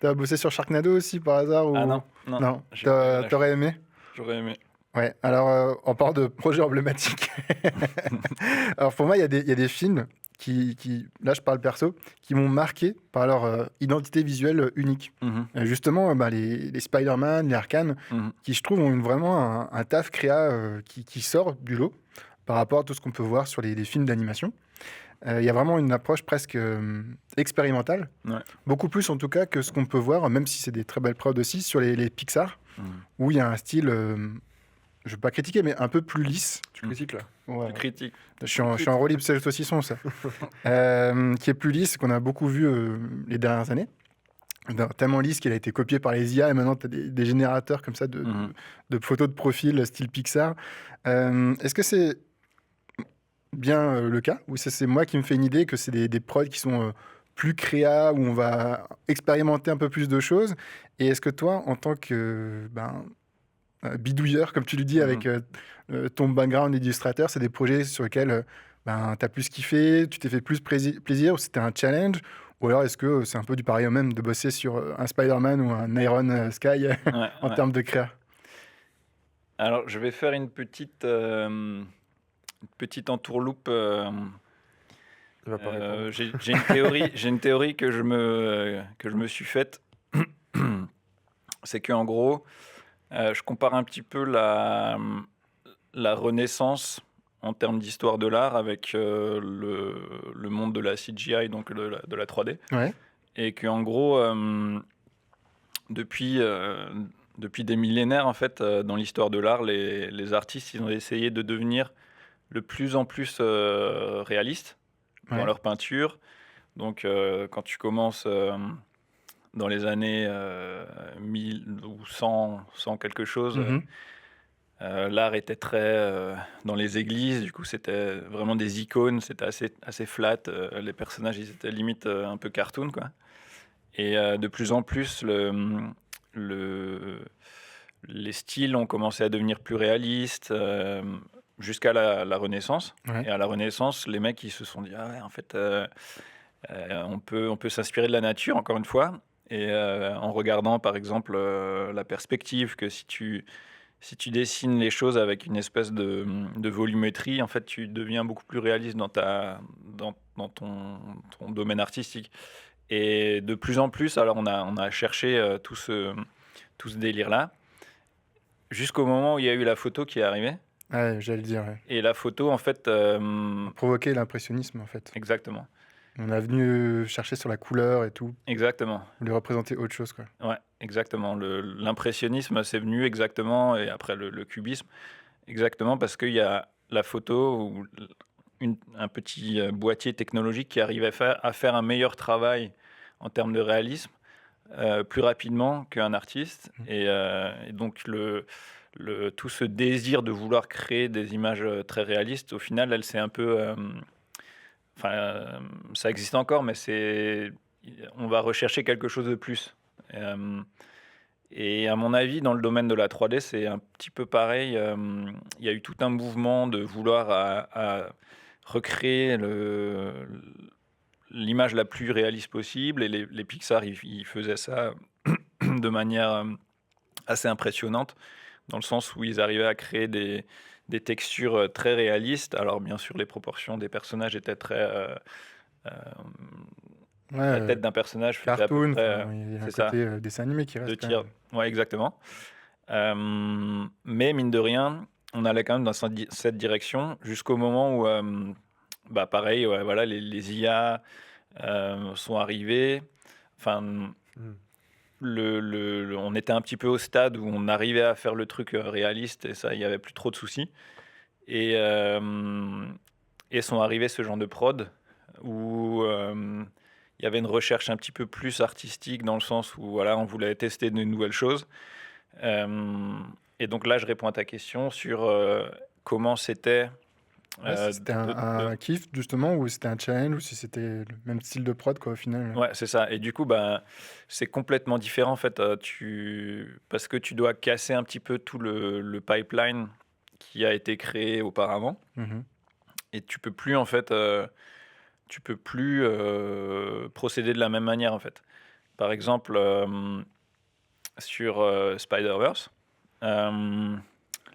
tu as bossé sur Sharknado aussi par hasard ou... Ah non. Non, J'ai pas eu la t'aurais aimé? J'aurais aimé. Ouais, alors on parle de projets emblématiques. Alors pour moi, il y a des films là je parle perso, qui m'ont marqué par leur identité visuelle unique. Mhm, Justement, les Spider-Man, les Arcane, mhm. qui je trouve ont vraiment un taf créa qui sort du lot par rapport à tout ce qu'on peut voir sur les films d'animation. Il y a vraiment une approche presque expérimentale, Ouais. beaucoup plus en tout cas que ce qu'on peut voir, même si c'est des très belles prods aussi, sur les Pixar, Mhm. où il y a un style, je ne veux pas critiquer, mais un peu plus lisse. Tu critiques, là. Ouais. Tu critiques. Je suis en roue libre, c'est le saucisson, ça. Qui est plus lisse, qu'on a beaucoup vu les dernières années. Tellement lisse qu'il a été copié par les IA et maintenant tu as des générateurs comme ça Mhm. de photos de profil style Pixar. Est-ce que c'est bien le cas ou c'est moi qui me fais une idée que c'est des prods qui sont plus créa, où on va expérimenter un peu plus de choses? Et est-ce que toi, en tant que bidouilleur, comme tu le dis, avec ton background d'illustrateur, c'est des projets sur lesquels tu as plus kiffé, tu t'es fait plus plaisir, ou c'était un challenge? Ou alors est-ce que c'est un peu du pareil au même de bosser sur un Spider-Man ou un Iron Sky Ouais, en ouais. termes de créa? Alors, je vais faire une petite entourloupe. Il va pas répondre. J'ai une théorie que je me suis faite. C'est qu'en gros, je compare un petit peu la Renaissance en termes d'histoire de l'art avec le monde de la CGI, donc de la 3D. Ouais. Et qu'en gros, depuis des millénaires, en fait, dans l'histoire de l'art, les artistes, ils ont essayé de devenir de plus en plus réalistes dans Ouais. leur peinture. Donc, quand tu commences dans les années 1000 ou 100 quelque chose, Mhm. l'art était très dans les églises. Du coup, c'était vraiment des icônes, c'était assez flat. Les personnages, ils étaient limite un peu cartoon, quoi. Et de plus en plus, les styles ont commencé à devenir plus réalistes jusqu'à la Renaissance. Ouais. Et à la Renaissance, les mecs, ils se sont dit, ah ouais, en fait, on peut s'inspirer de la nature, encore une fois. Et en regardant, par exemple, la perspective, que si tu dessines les choses avec une espèce de volumétrie, en fait, tu deviens beaucoup plus réaliste dans ton domaine artistique. Et de plus en plus, alors on a cherché tout ce délire-là, jusqu'au moment où il y a eu la photo qui est arrivée. Ouais, j'allais le dire. Ouais. Et la photo, en fait... Provoquer l'impressionnisme, en fait. Exactement. On a venu chercher sur la couleur et tout, Exactement. lui représenter autre chose, quoi. Ouais, exactement. L'impressionnisme, c'est venu exactement, et après le cubisme. Exactement, parce qu'il y a la photo ou un petit boîtier technologique qui arrive à faire un meilleur travail en termes de réalisme plus rapidement qu'un artiste. Et donc, tout ce désir de vouloir créer des images très réalistes, au final, elle c'est un peu... ça existe encore, mais on va rechercher quelque chose de plus. Et à mon avis, dans le domaine de la 3D, c'est un petit peu pareil. Il y a eu tout un mouvement de vouloir à recréer l'image la plus réaliste possible. Et les Pixar, ils faisaient ça de manière assez impressionnante, dans le sens où ils arrivaient à créer des textures très réalistes. Alors, bien sûr, les proportions des personnages étaient très... la tête d'un personnage faisait à peu Cartoon, près... il y a un c'est ça. côté dessin animé qui de reste quand tir. même. Ouais, exactement. Mais mine de rien, on allait quand même dans cette direction jusqu'au moment où, pareil, ouais, voilà, les IA sont arrivés. Enfin, on était un petit peu au stade où on arrivait à faire le truc réaliste et ça, il n'y avait plus trop de soucis. Et sont arrivés ce genre de prod où il y avait une recherche un petit peu plus artistique dans le sens où voilà, on voulait tester de nouvelles choses. Et donc là, je réponds à ta question sur comment c'était. Si c'était un kiff justement, ou c'était un challenge, ou si c'était le même style de prod quoi au final. Ouais, c'est ça. Et du coup, c'est complètement différent en fait. Parce que tu dois casser un petit peu tout le pipeline qui a été créé auparavant. Et tu peux plus en fait, procéder de la même manière en fait. Par exemple, sur Spider-Verse,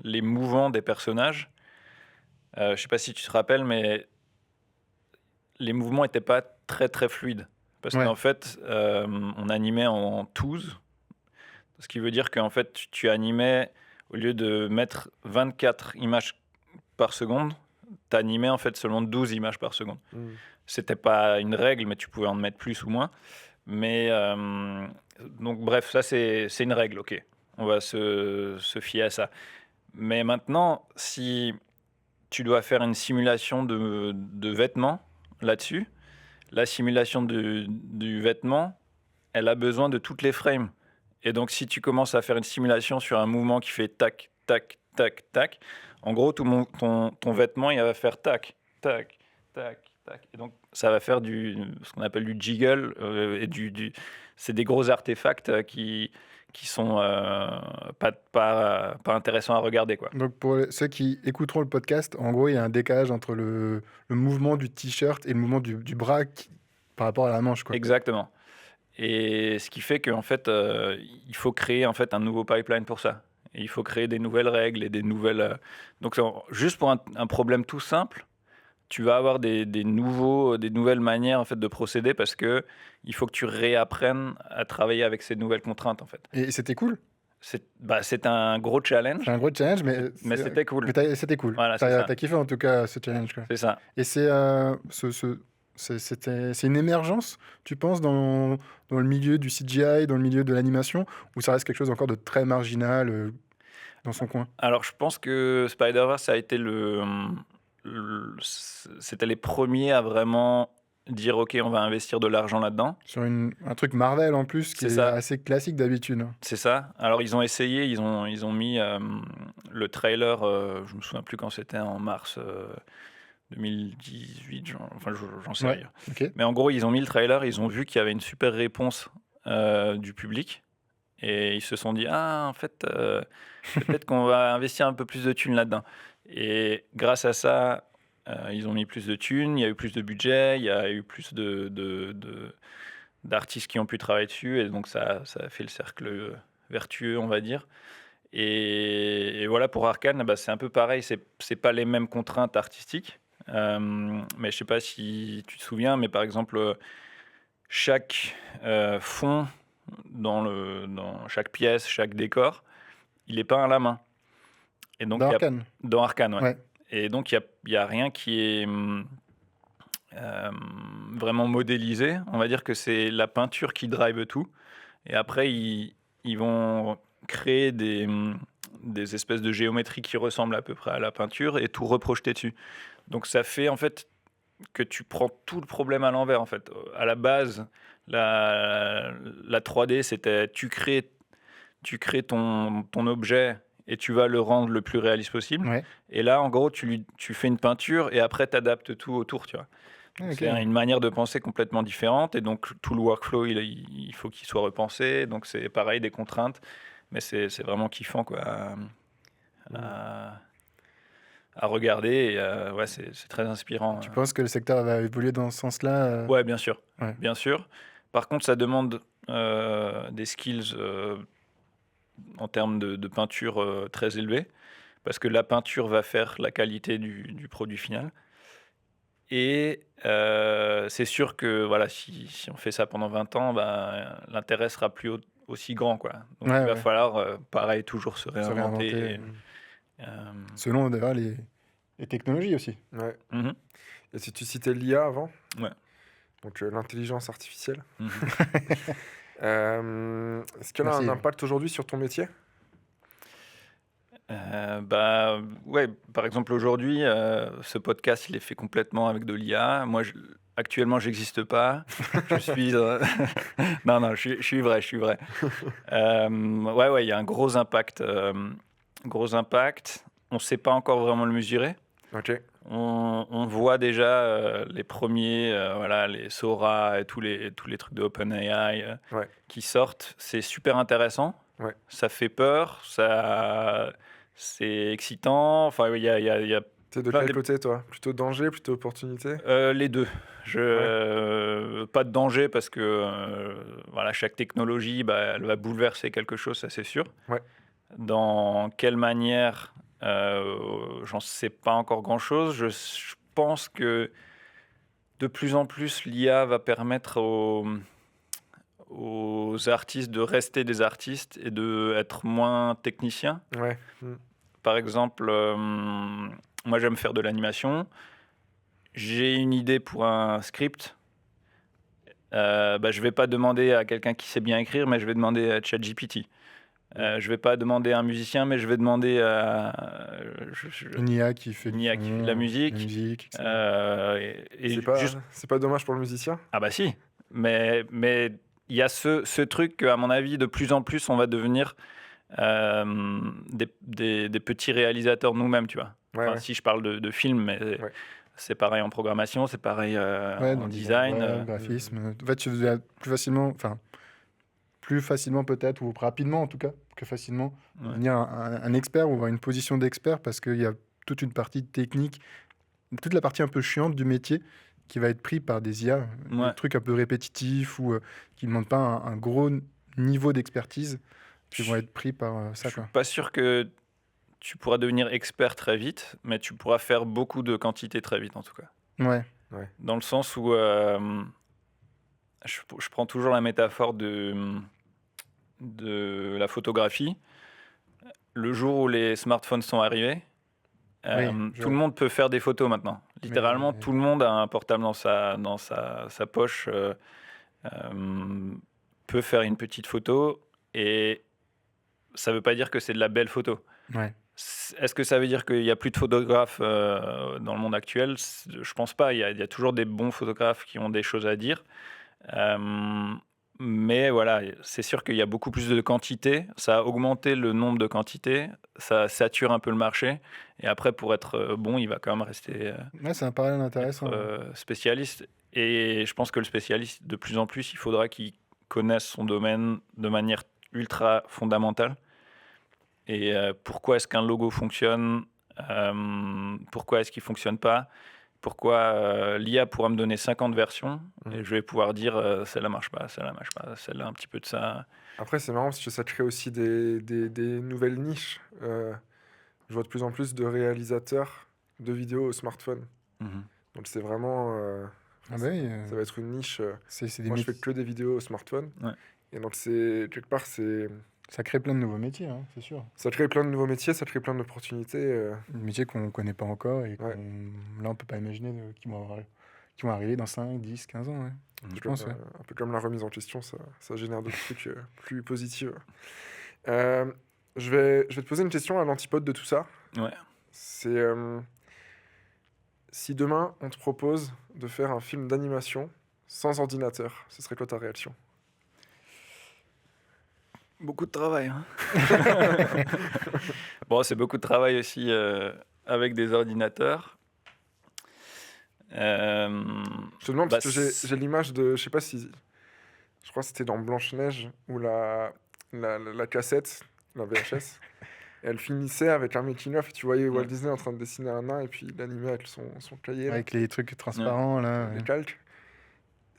les mouvements des personnages, je sais pas si tu te rappelles, mais les mouvements n'étaient pas très très fluides. Parce qu'en fait, on animait en twos, ce qui veut dire qu'en fait, tu animais, au lieu de mettre 24 images par seconde, tu animais en fait seulement 12 images par seconde. C'était pas une règle, mais tu pouvais en mettre plus ou moins. Mais donc bref, ça c'est une règle, ok. On va se fier à ça. Mais maintenant, si tu dois faire une simulation de vêtements là-dessus, la simulation du vêtement, elle a besoin de toutes les frames. Et donc si tu commences à faire une simulation sur un mouvement qui fait tac, tac, tac, tac, en gros, ton vêtement, il va faire tac, tac, tac, tac. Et donc, ça va faire ce qu'on appelle du jiggle. C'est des gros artefacts qui sont pas intéressants à regarder, quoi. Donc, pour ceux qui écouteront le podcast, en gros, il y a un décalage entre le mouvement du t-shirt et le mouvement du bras par rapport à la manche, quoi. Exactement. Et ce qui fait qu'en fait, il faut créer en fait un nouveau pipeline pour ça. Et il faut créer des nouvelles règles et des nouvelles... Donc, juste pour un problème tout simple, tu vas avoir des nouvelles manières en fait, de procéder parce qu'il faut que tu réapprennes à travailler avec ces nouvelles contraintes. En fait. Et c'était cool. C'est un gros challenge. C'est un gros challenge, mais c'était cool. Mais c'était cool. Voilà, t'as kiffé en tout cas ce challenge, quoi. C'est ça. Et c'est une émergence, tu penses, dans le milieu du CGI, dans le milieu de l'animation, ou ça reste quelque chose encore de très marginal dans son coin? Alors, je pense que Spider-Verse a été c'était les premiers à vraiment dire ok, on va investir de l'argent là-dedans. Sur un truc Marvel en plus, qui est assez classique d'habitude. C'est ça. Alors ils ont essayé, ils ont mis le trailer, je me souviens plus quand c'était, en mars 2018, j'en sais rien. Okay. Mais en gros, ils ont mis le trailer, ils ont vu qu'il y avait une super réponse du public. Et ils se sont dit, en fait, peut-être qu'on va investir un peu plus de thunes là-dedans. Et grâce à ça, ils ont mis plus de thunes, il y a eu plus de budget, il y a eu plus d'artistes qui ont pu travailler dessus. Et donc, ça a fait le cercle vertueux, on va dire. Et voilà, pour Arcane, c'est un peu pareil. C'est pas les mêmes contraintes artistiques. Mais je sais pas si tu te souviens, mais par exemple, chaque fond dans chaque pièce, chaque décor, il est peint à la main. Et donc, dans Arcane, ouais. Et donc, il y a rien qui est vraiment modélisé. On va dire que c'est la peinture qui drive tout. Et après, ils vont créer des des espèces de géométrie qui ressemblent à peu près à la peinture et tout reprojeter dessus. Donc ça fait en fait que tu prends tout le problème à l'envers en fait. À la base, la 3D, c'était tu crées ton objet et tu vas le rendre le plus réaliste possible. Ouais. Et là, en gros, tu fais une peinture et après, tu adaptes tout autour, tu vois. Donc, Ok. c'est une manière de penser complètement différente et donc tout le workflow, il faut qu'il soit repensé. Donc c'est pareil, des contraintes, mais c'est vraiment kiffant quoi, à regarder. Et, ouais, c'est très inspirant. Tu penses que le secteur va évoluer dans ce sens-là Ouais, bien sûr, Ouais. bien sûr. Par contre, ça demande des skills en termes de peinture très élevés, parce que la peinture va faire la qualité du produit final. Et c'est sûr que voilà, si on fait ça pendant 20 ans, ben, l'intérêt sera plus aussi grand, quoi. Donc Ouais, il va ouais. falloir, pareil, toujours se Se réinventer. réinventer. Euh, Selon d'ailleurs les technologies aussi. Ouais. mhm, Et si tu citais l'IA avant, Ouais. donc l'intelligence artificielle, mhm. est-ce qu'elle a Merci. un impact aujourd'hui sur ton métier? Bah ouais, par exemple aujourd'hui, ce podcast, il est fait complètement avec de l'IA. Moi, actuellement, j'existe pas. Je suis non, je suis vrai, je suis vrai. Ouais, il y a un gros impact, gros impact. On ne sait pas encore vraiment le mesurer. Ok. On voit déjà les premiers, voilà, les Sora et tous les trucs de OpenAI Ouais. qui sortent. C'est super intéressant. Ouais. Ça fait peur, c'est excitant. Enfin, il y a T'es de plein quel côté, toi? Plutôt danger, plutôt opportunité? les deux. Pas de danger parce que voilà, chaque technologie, bah, elle va bouleverser quelque chose, ça c'est sûr. Ouais. Dans quelle manière, j'en sais pas encore grand-chose. Je pense que de plus en plus, l'IA va permettre aux artistes de rester des artistes et d'être moins techniciens. Ouais. Par exemple, moi j'aime faire de l'animation. J'ai une idée pour un script. Bah, je vais pas demander à quelqu'un qui sait bien écrire, mais je vais demander à ChatGPT. Je vais pas demander à un musicien, mais je vais demander à Une IA qui fait une IA qui fait de la musique. etc. Et C'est pas, juste... c'est pas dommage pour le musicien? Ah bah si, mais il y a ce truc qu'à mon avis, de plus en plus, on va devenir des petits réalisateurs nous-mêmes, tu vois. Ouais, Enfin, ouais. si je parle de films, mais Ouais. c'est pareil en programmation, c'est pareil Ouais, en dans le design. web, graphisme. En fait, tu vas plus facilement peut-être, ou rapidement en tout cas, que facilement, Ouais. devenir un expert ou avoir une position d'expert parce qu'il y a toute une partie technique, toute la partie un peu chiante du métier qui va être prise par des IA, Ouais. des trucs un peu répétitifs ou qui ne demandent pas un gros niveau d'expertise, qui vont être pris par ça. Je suis Quoi. pas sûr que tu pourras devenir expert très vite, mais tu pourras faire beaucoup de quantité très vite en tout cas. Ouais, Dans le sens où je prends toujours la métaphore de la photographie. Le jour où les smartphones sont arrivés, je tout le monde peut faire des photos maintenant. Littéralement, Mais- tout le monde a un portable dans sa poche, peut faire une petite photo, et ça ne veut pas dire que c'est de la belle photo. ouais. Est-ce que ça veut dire qu'il n'y a plus de photographes dans le monde actuel? Je pense pas. Il y a toujours des bons photographes qui ont des choses à dire. Mais voilà, c'est sûr qu'il y a beaucoup plus de quantité. Ça a augmenté le nombre de quantités. Ça sature un peu le marché. Et après, pour être bon, il va quand même rester Ouais, c'est un parallèle intéressant. spécialiste. Et je pense que le spécialiste, de plus en plus, il faudra qu'il connaisse son domaine de manière ultra fondamentale. Et pourquoi est-ce qu'un logo fonctionne? Pourquoi est-ce qu'il ne fonctionne pas? Pourquoi l'IA pourra me donner 50 versions et je vais pouvoir dire celle-là marche pas, celle-là marche pas, celle-là un petit peu de ça. Après, c'est marrant parce que ça crée aussi des nouvelles niches. Je vois de plus en plus de réalisateurs de vidéos au smartphone. Mhm. Donc c'est vraiment... Ah bah oui, ça va être une niche. c'est des Moi, je fais métiers- que des vidéos au smartphone. Ouais. Et donc, quelque part, Ça crée plein de nouveaux métiers, hein, c'est sûr. ça crée plein de nouveaux métiers, ça crée plein d'opportunités. Des métiers qu'on ne connaît pas encore et Ouais. là, on ne peut pas imaginer qui vont arriver dans 5, 10, 15 ans. Ouais. Un Je peu pense, comme, ouais. un peu comme la remise en question, ça génère d'autres trucs plus positifs. Euh, Je vais te poser une question à l'antipode de tout ça. Ouais. C'est si demain on te propose de faire un film d'animation sans ordinateur, ce serait quoi ta réaction? Beaucoup de travail. Hein. Bon, c'est beaucoup de travail aussi avec des ordinateurs. Je te demande Bah, parce que j'ai l'image de, je sais pas si, je crois que c'était dans Blanche-Neige où la cassette, la VHS, elle finissait avec un making-of et tu voyais Walt Ouais. Disney en train de dessiner un nain et puis il animait avec son cahier, là, Avec les trucs transparents, là. les Ouais. calques.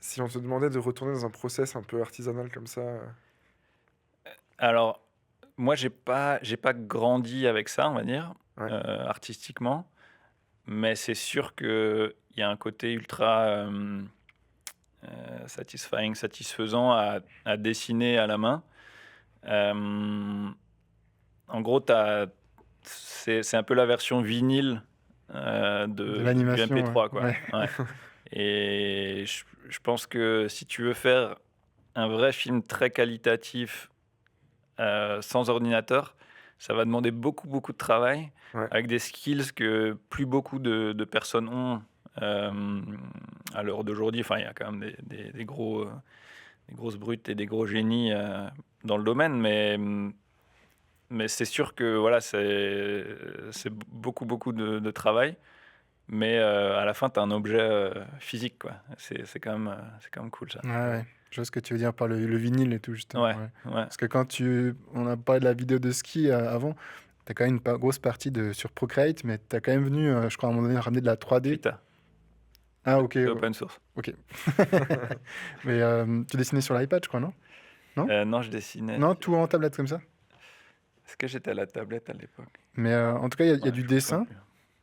Si on te demandait de retourner dans un process un peu artisanal comme ça, Alors, moi, j'ai pas grandi avec ça, on va dire, Ouais. artistiquement. Mais c'est sûr qu'il y a un côté ultra satisfaisant à dessiner à la main. En gros, c'est un peu la version vinyle De du l'animation, MP3, quoi. ouais. Ouais. Et je pense que si tu veux faire un vrai film très qualitatif sans ordinateur, ça va demander beaucoup, beaucoup de travail, Ouais. avec des skills que plus beaucoup de personnes ont à l'heure d'aujourd'hui. Enfin, il y a quand même des grosses brutes et des gros génies dans le domaine, mais c'est sûr que voilà, c'est beaucoup, beaucoup de travail. Mais à la fin, tu as un objet physique, quoi. C'est quand même cool, ça. Ouais, ouais. Je vois ce que tu veux dire par le vinyle et tout, justement. Ouais, Ouais. ouais. Parce que on a parlé de la vidéo de ski avant, tu as quand même une grosse partie sur Procreate, mais tu as quand même venu, je crois, à un moment donné, ramener de la 3D. Krita, Ah, ok. c'est open source. Ok. Mais tu dessinais sur l'iPad, je crois, non? Non, je dessinais. Non, tout en tablette comme ça? Est-ce que j'étais à la tablette à l'époque? Mais en tout cas, il y a Ouais, du je me souviens dessin. plus.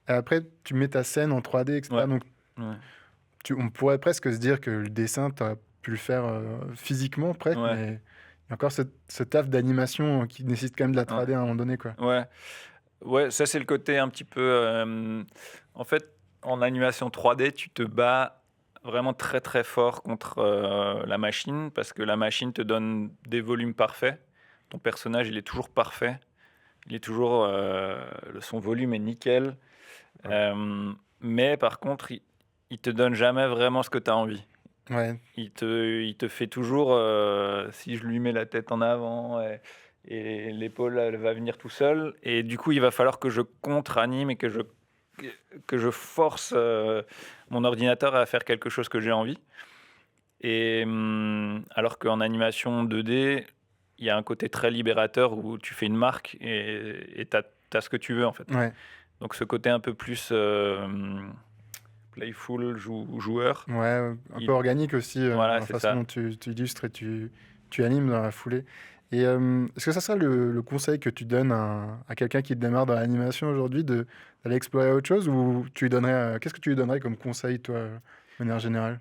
Et après, tu mets ta scène en 3D, etc. Ouais. Donc, Ouais. on pourrait presque se dire que le dessin, tu as pu le faire physiquement, presque, Ouais. mais il y a encore ce taf d'animation qui nécessite quand même de la 3D à un moment donné, quoi. Ouais, ça c'est le côté un petit peu. En fait, en animation 3D, tu te bats vraiment très très fort contre la machine parce que la machine te donne des volumes parfaits. Ton personnage, il est toujours parfait. Il est toujours. Son volume est nickel. Ouais. Mais par contre, il te donne jamais vraiment ce que tu as envie. Ouais, Il te fait toujours, si je lui mets la tête en avant et l'épaule, elle va venir tout seul. Et du coup, il va falloir que je contre-anime et que je force mon ordinateur à faire quelque chose que j'ai envie. Et alors qu'en animation 2D, il y a un côté très libérateur où tu fais une marque et tu as ce que tu veux, en fait. ouais, Donc ce côté un peu plus playful, joueur. ouais, un Il- peu organique aussi, Voilà, dans la c'est façon ça. dont tu illustres et tu animes dans la foulée. Et est-ce que ça serait le conseil que tu donnes à quelqu'un qui démarre dans l'animation aujourd'hui, d'aller explorer autre chose, ou tu lui donnerais, qu'est-ce que tu lui donnerais comme conseil, toi, de manière générale?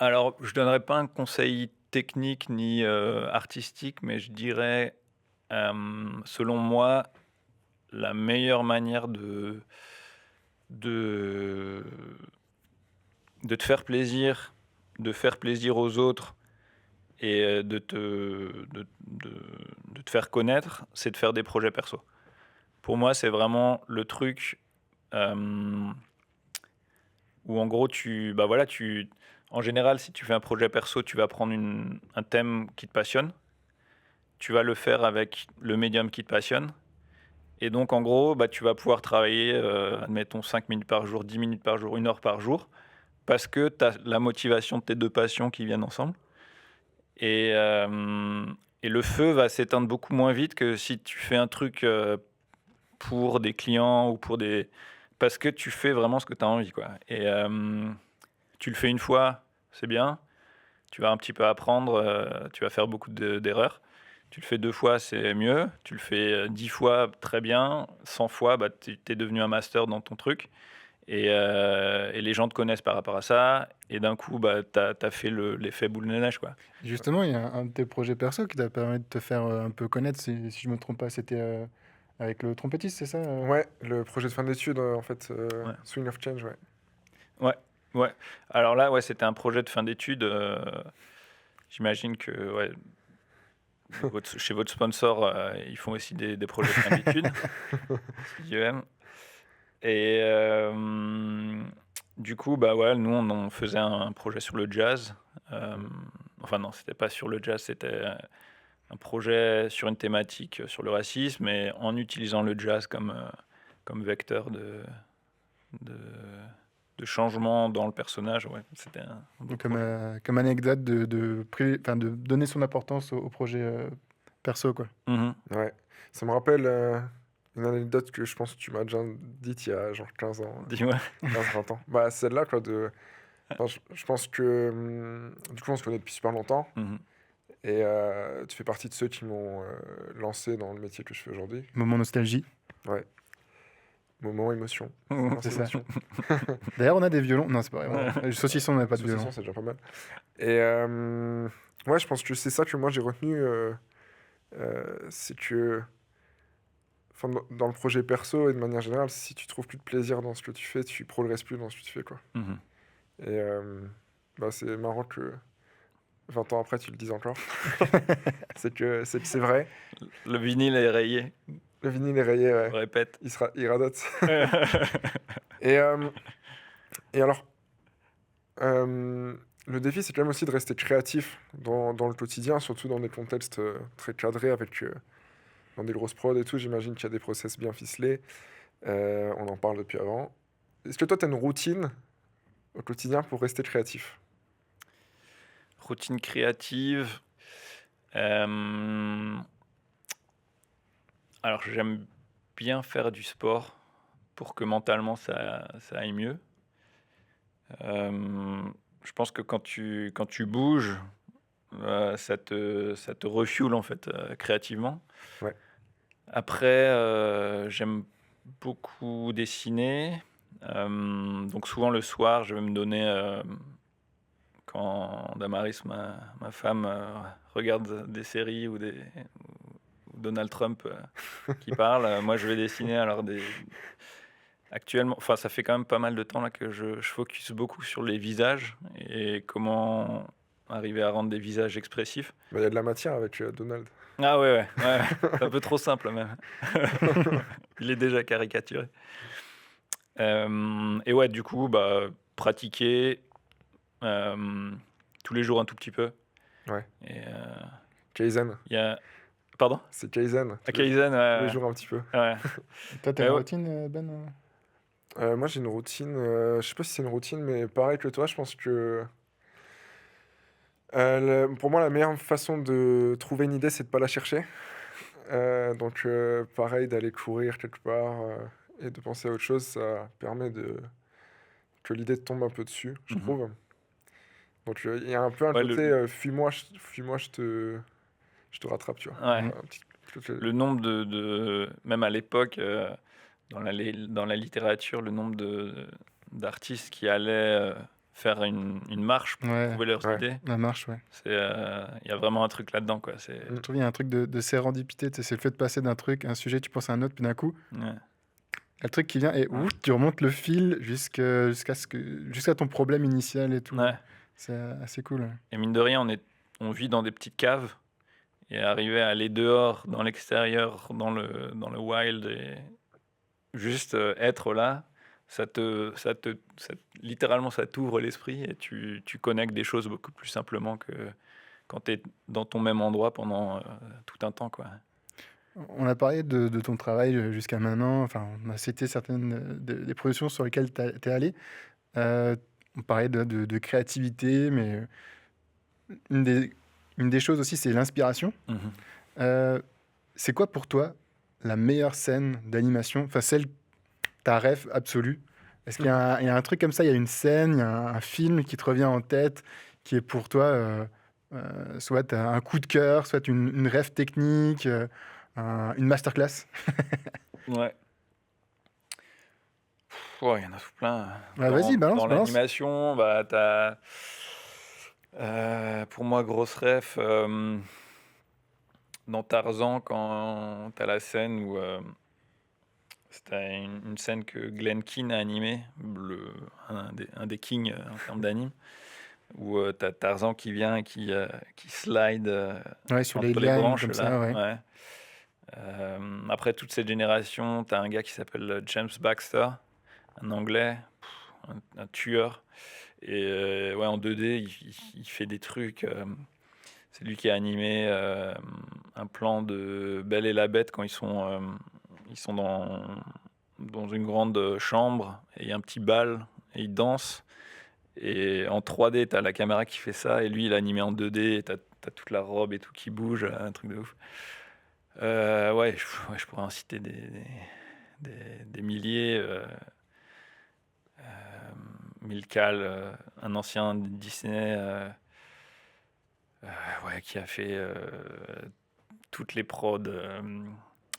Alors, je ne donnerais pas un conseil technique ni artistique, mais je dirais, selon moi, la meilleure manière de, de te faire plaisir, de faire plaisir aux autres et de te faire connaître, c'est de faire des projets perso. Pour moi, c'est vraiment le truc euh, où en gros, en général, si tu fais un projet perso, tu vas prendre un thème qui te passionne, tu vas le faire avec le médium qui te passionne, et donc en gros, tu vas pouvoir travailler, admettons, 5 minutes par jour, 10 minutes par jour, 1 heure par jour, parce que tu as la motivation de tes deux passions qui viennent ensemble. Et le feu va s'éteindre beaucoup moins vite que si tu fais un truc pour des clients ou pour des... Parce que tu fais vraiment ce que tu as envie, quoi. Et tu le fais une fois, c'est bien. Tu vas un petit peu apprendre, tu vas faire beaucoup d'erreurs. Tu le fais 2 fois, c'est mieux. Tu le fais 10 fois, très bien. 100 fois, tu es devenu un master dans ton truc. Et les gens te connaissent par rapport à ça. Et d'un coup, tu as fait l'effet boule de neige, quoi. Justement, il y a un de tes projets perso qui t'a permis de te faire un peu connaître, si je me trompe pas, c'était avec le trompettiste, c'est ça? Ouais, le projet de fin d'études, en fait, Ouais. Swing of Change, ouais. Ouais. Alors là, ouais, c'était un projet de fin d'études. J'imagine que chez votre sponsor, ils font aussi des projets de fin d'études, Studio M. Et du coup, bah ouais, nous, on faisait un projet sur le jazz. Enfin non, c'était pas sur le jazz, c'était un projet sur une thématique sur le racisme, mais en utilisant le jazz comme vecteur de, de changement dans le personnage. Ouais, c'était un beau Donc, comme, projet. comme anecdote de donner son importance au projet perso, quoi. Mhm. Ouais. Ça me rappelle une anecdote que je pense que tu m'as déjà dite il y a genre 15 ans, Dis-moi. 15-20 ans. Bah, celle-là, quoi, enfin, je pense que, du coup, on se connaît depuis super longtemps. Mhm. Et tu fais partie de ceux qui m'ont lancé dans le métier que je fais aujourd'hui. Moment nostalgie. Ouais. Moment émotion. C'est ça. Émotion. D'ailleurs, on a des violons. Non, c'est pas vrai. Le saucisson, on n'a pas de violon. Saucisson, c'est déjà pas mal. Et ouais, je pense que c'est ça que moi j'ai retenu. C'est que, enfin, dans le projet perso et de manière générale, si tu trouves plus de plaisir dans ce que tu fais, tu progresses plus dans ce que tu fais, quoi. Mhm. Et bah, c'est marrant que 20 ans après, tu le dises encore. c'est vrai. Le vinyle est rayé, Le vinyle est rayé, ouais. je répète. Il radote. Et, et alors, le défi, c'est quand même aussi de rester créatif dans le quotidien, surtout dans des contextes très cadrés, avec dans des grosses prods et tout. J'imagine qu'il y a des process bien ficelés. On en parle depuis avant. Est-ce que toi, tu as une routine au quotidien pour rester créatif? Routine créative. Alors, j'aime bien faire du sport pour que mentalement ça aille mieux. Je pense que quand tu bouges, ça te refuel en fait créativement. Ouais. Après, j'aime beaucoup dessiner. Donc souvent le soir, je vais me donner, quand Damaris, ma femme, regarde des séries ou Donald Trump qui parle, moi je vais dessiner. Alors actuellement, enfin ça fait quand même pas mal de temps là que je focus beaucoup sur les visages et comment arriver à rendre des visages expressifs. Bah, il y a de la matière avec Donald. Ah ouais, c'est un peu trop simple même. Il est déjà caricaturé. Et ouais, du coup, bah, pratiquer tous les jours un tout petit peu. Ouais. Et Kaizen. il y a... Pardon? C'est Kaizen. À Kaizen, Tous les jours un petit peu. ouais. Toi, t'as Eh une ouais. routine, Ben? Moi, j'ai une routine. Je sais pas si c'est une routine, mais pareil que toi, je pense que pour moi, la meilleure façon de trouver une idée, c'est de pas la chercher. Donc, pareil, d'aller courir quelque part et de penser à autre chose, ça permet que l'idée te tombe un peu dessus, je Mhm. trouve. Donc, il y a un peu un Ouais, côté fuis-moi, je te rattrape, tu vois. Ouais. Un petit- Le nombre même à l'époque, dans la littérature, le nombre d'artistes qui allaient faire une marche pour Ouais, trouver leurs Ouais. idées, la marche, ouais. il y a vraiment un truc là-dedans, quoi. C'est, Je trouve qu'il y a un truc de sérendipité, tu sais, c'est le fait de passer d'un truc, un sujet, tu penses à un autre, puis d'un coup, ouais. le truc qui vient et ouf, tu remontes le fil jusqu'à ton problème initial et tout. Ouais. C'est assez cool. Ouais. Et mine de rien, on vit dans des petites caves et arriver à aller dehors, dans l'extérieur, dans le wild et juste être là, littéralement, ça t'ouvre l'esprit et tu connectes des choses beaucoup plus simplement que quand tu es dans ton même endroit pendant tout un temps, quoi. On a parlé de ton travail jusqu'à maintenant, enfin, on a cité certaines des productions sur lesquelles tu es allé. On parlait de créativité, mais une des choses aussi, c'est l'inspiration. Mhm. C'est quoi pour toi la meilleure scène d'animation, enfin celle, ta rêve absolue? Est-ce qu'il y a il y a un truc comme ça, il y a une scène, il y a un film qui te revient en tête, qui est pour toi soit un coup de cœur, soit une rêve technique, une masterclass? Ouais. Ouais, il y en a tout plein. Ah, vas-y, balance, Dans balance. l'animation, bah, t'as, pour moi, grosse ref, dans Tarzan, quand t'as la scène où c'était une scène que Glenn Keane a animée, un des kings en termes d'anime, où t'as Tarzan qui vient et qui slide Ouais, sur les entre les limes, branches comme là. ça, ouais. Ouais. Après toute cette génération, t'as un gars qui s'appelle James Baxter, un Anglais, un tueur. Et ouais, en 2D, il fait des trucs. C'est lui qui a animé un plan de Belle et la Bête quand ils sont dans une grande chambre et il y a un petit bal et ils dansent. Et en 3D, t'as la caméra qui fait ça et lui, il a animé en 2D et t'as toute la robe et tout qui bouge, un truc de ouf. Ouais, je pourrais en citer des milliers. Milcal, un ancien Disney, ouais, qui a fait toutes les prods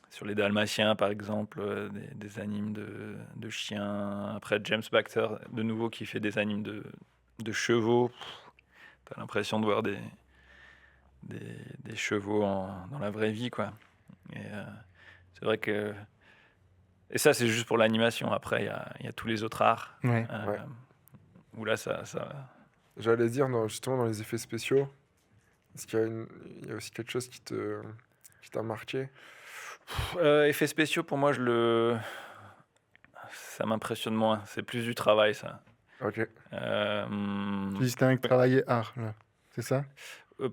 sur les Dalmatiens, par exemple, des animes de chiens. Après, James Baxter, de nouveau, qui fait des animes de chevaux. T'as l'impression de voir des chevaux dans la vraie vie, quoi. Et c'est vrai que... Et ça, c'est juste pour l'animation. Après, il y a tous les autres arts. Ouais. Ouais. Où là, ça... J'allais dire, justement, dans les effets spéciaux, est-ce qu'il y a, il y a aussi quelque chose qui t'a marqué? Effets spéciaux, pour moi, ça m'impressionne moins. C'est plus du travail, ça. Ok. Tu distingues travail et art, là. C'est ça?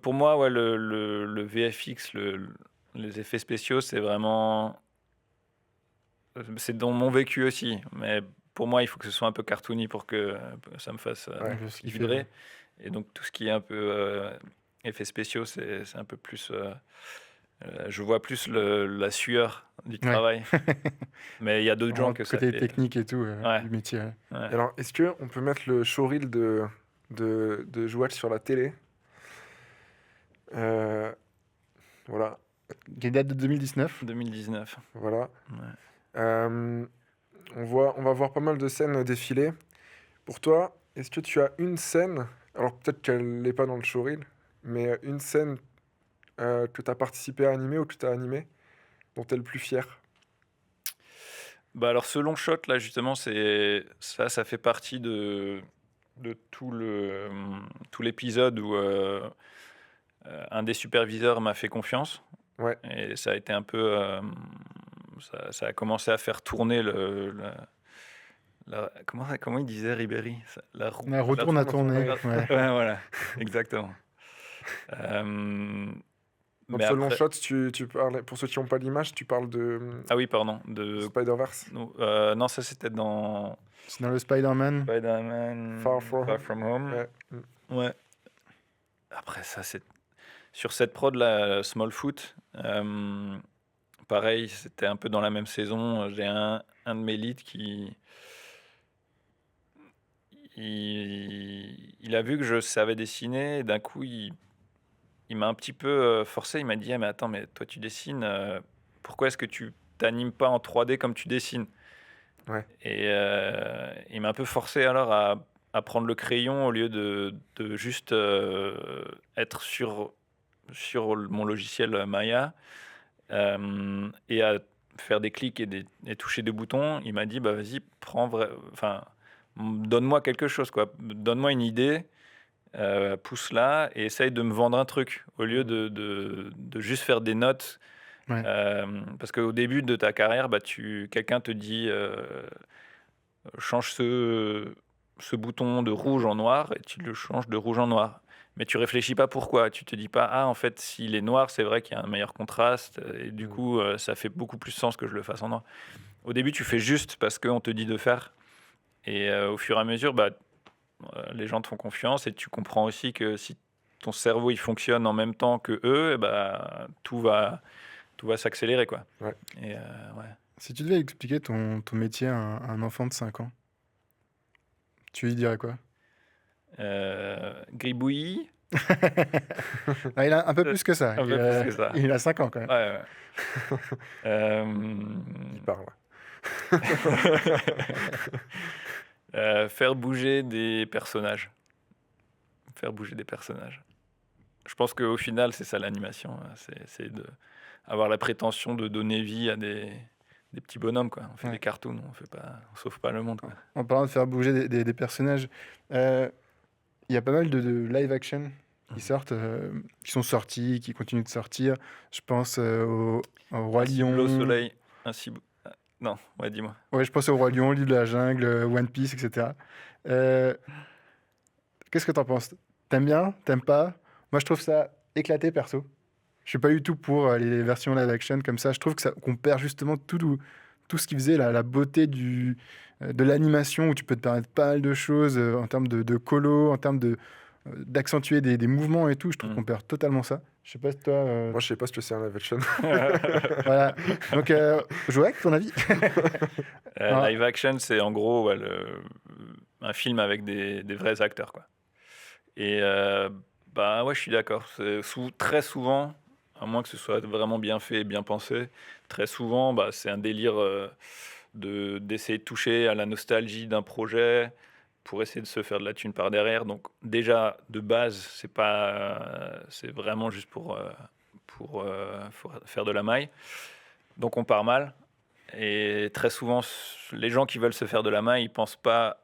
Pour moi, ouais, le VFX, les effets spéciaux, c'est vraiment... C'est dans mon vécu aussi. Mais pour moi, il faut que ce soit un peu cartoony pour que ça me fasse Ouais, Ce qu'il fait, vibrer. ouais. Et donc, tout ce qui est un peu effets spéciaux, c'est un peu plus... je vois plus la sueur du Ouais. travail. Mais il y a d'autres gens Vraiment, que ça côté fait... technique et tout, Ouais. du métier. Ouais. Ouais. Et alors, est-ce qu'on peut mettre le showreel de Joual sur la télé? Voilà, Qui date de 2019. 2019. voilà. Ouais. On va voir pas mal de scènes défiler. Pour toi, est-ce que tu as une scène, alors peut-être qu'elle n'est pas dans le showreel, mais une scène que tu as participé à animer ou que tu as animé, dont tu es le plus fier? Bah alors ce long shot là justement ça fait partie de tout l'épisode où un des superviseurs m'a fait confiance Ouais, et ça a été un peu ça a commencé à faire tourner comment il disait Ribéry la roue On retourne à tourner. tourner. Ouais. ouais voilà exactement. Euh, donc mais ce long après shot, tu parles, pour ceux qui n'ont pas l'image, tu parles de ah oui pardon de Spider-Verse. non ça c'était dans C'est dans le Spider-Man. Spider-Man Far From Home. Ouais. Ouais. Après, ça, c'est. Sur cette prod, là, Smallfoot, pareil, c'était un peu dans la même saison. J'ai un de mes leads qui. Il a vu que je savais dessiner et d'un coup, il m'a un petit peu forcé. Il m'a dit: ah, mais attends, mais toi, tu dessines. Pourquoi est-ce que tu t'animes pas en 3D comme tu dessines? Ouais. Et il m'a un peu forcé alors à prendre le crayon au lieu de juste être sur mon logiciel Maya et à faire des clics et toucher des boutons. Il m'a dit bah vas-y enfin donne-moi quelque chose quoi, donne-moi une idée, pousse-la et essaye de me vendre un truc au lieu de juste faire des notes. Ouais. Parce qu'au début de ta carrière, bah, quelqu'un te dit change ce bouton de rouge en noir et tu le changes de rouge en noir. Mais tu réfléchis pas pourquoi. Tu te dis pas ah en fait s'il est noir c'est vrai qu'il y a un meilleur contraste et du coup ça fait beaucoup plus sens que je le fasse en noir. Au début tu fais juste parce qu'on te dit de faire et au fur et à mesure bah, les gens te font confiance et tu comprends aussi que si ton cerveau il fonctionne en même temps que eux et bah, tout va s'accélérer quoi. Ouais. Et ouais. Si tu devais expliquer ton métier à un enfant de 5 ans, tu lui dirais quoi? Gribouillis. Ah, il a un peu plus que ça. Un peu plus que ça. Il a 5 ans quand même. Ouais, ouais. Il parle. Faire bouger des personnages. Faire bouger des personnages. Je pense qu'au final, c'est ça l'animation. C'est avoir la prétention de donner vie à des petits bonhommes. Quoi. On fait Ouais. des cartoons, on sauve pas le monde. Quoi. En parlant de faire bouger des personnages, il y a pas mal de live action qui sortent, qui sont sortis, qui continuent de sortir. Je pense au Roi Lion. Bleu soleil, non, ouais, dis-moi. Ouais, je pense au Roi Lion, Livre de la jungle, One Piece, etc. Qu'est-ce que t'en penses? T'aimes bien? T'aimes pas? Moi, je trouve ça éclaté, perso. Je suis pas du tout pour les versions live action comme ça. Je trouve qu'on perd justement tout ce qui faisait la beauté de l'animation, où tu peux te permettre pas mal de choses en termes de colo, en termes d'accentuer des mouvements et tout. Je trouve qu'on perd totalement ça. Je sais pas si toi... Moi, je sais pas ce que c'est un live action. Voilà. Donc, Joël, ton avis? Live action, c'est en gros un film avec des vrais acteurs, quoi. Et ouais, je suis d'accord. Très souvent, à moins que ce soit vraiment bien fait et bien pensé, très souvent, c'est un délire d'essayer de toucher à la nostalgie d'un projet pour essayer de se faire de la thune par derrière. Donc déjà, de base, c'est vraiment juste pour faire de la maille. Donc on part mal. Et très souvent, les gens qui veulent se faire de la maille, ils pensent pas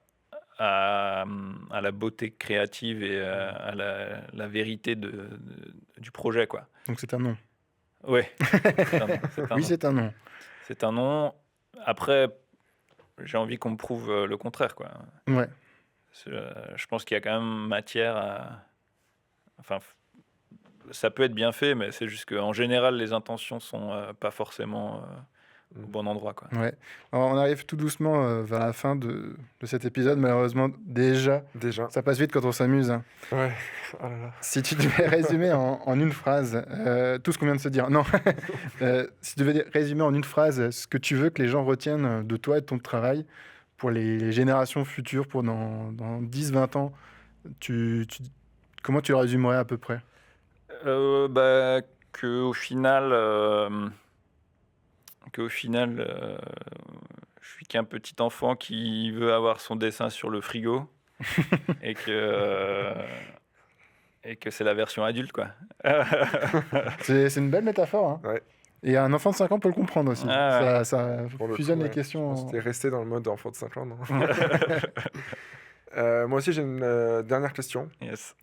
à la beauté créative et à la vérité du projet, quoi. Donc c'est un non. Oui. C'est un non. C'est un non. Après, j'ai envie qu'on me prouve le contraire, quoi. Ouais. Je pense qu'il y a quand même matière à... Enfin, ça peut être bien fait, mais c'est juste qu'en général, les intentions sont pas forcément au bon endroit, quoi. Ouais. Alors, on arrive tout doucement vers la fin de cet épisode, malheureusement. Déjà. Ça passe vite quand on s'amuse. Hein. Ouais. Oh là là. Si tu devais résumer en une phrase tout ce qu'on vient de se dire. Non. Si tu devais résumer en une phrase ce que tu veux que les gens retiennent de toi et de ton travail pour les générations futures, pour dans 10-20 ans, comment tu le résumerais à peu près? Qu'au final, je suis qu'un petit enfant qui veut avoir son dessin sur le frigo et que c'est la version adulte, quoi. C'est une belle métaphore. Hein. Ouais. Et un enfant de 5 ans peut le comprendre aussi. Ah, ça fusionne les questions. C'était resté dans le mode enfant de 5 ans, non? Moi aussi, j'ai une dernière question. Yes.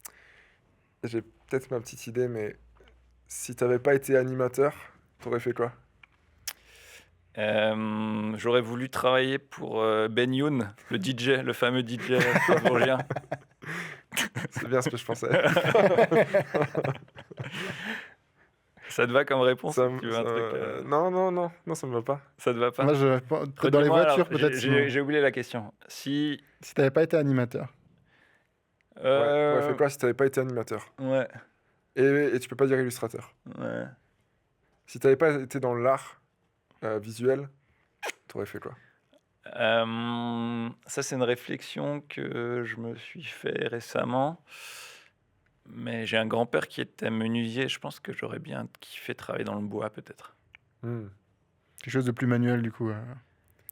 J'ai peut-être ma petite idée, mais si tu n'avais pas été animateur, tu aurais fait quoi? J'aurais voulu travailler pour Ben Youn, le fameux DJ strasbourgien. C'est bien ce que je pensais. Ça te va comme réponse? Ça, Tu veux un truc, Non, ça me va pas. Ça te va pas? Moi, dans les voitures, peut-être. J'ai oublié la question. Si tu n'avais pas été animateur. Ouais, fait quoi si tu n'avais pas été animateur? Ouais. Et tu peux pas dire illustrateur. Ouais. Si tu n'avais pas été dans l'art visuel, tu aurais fait quoi? Ça, c'est une réflexion que je me suis fait récemment. Mais j'ai un grand-père qui était menuisier. Je pense que j'aurais bien kiffé travailler dans le bois, peut-être. Quelque chose de plus manuel, du coup,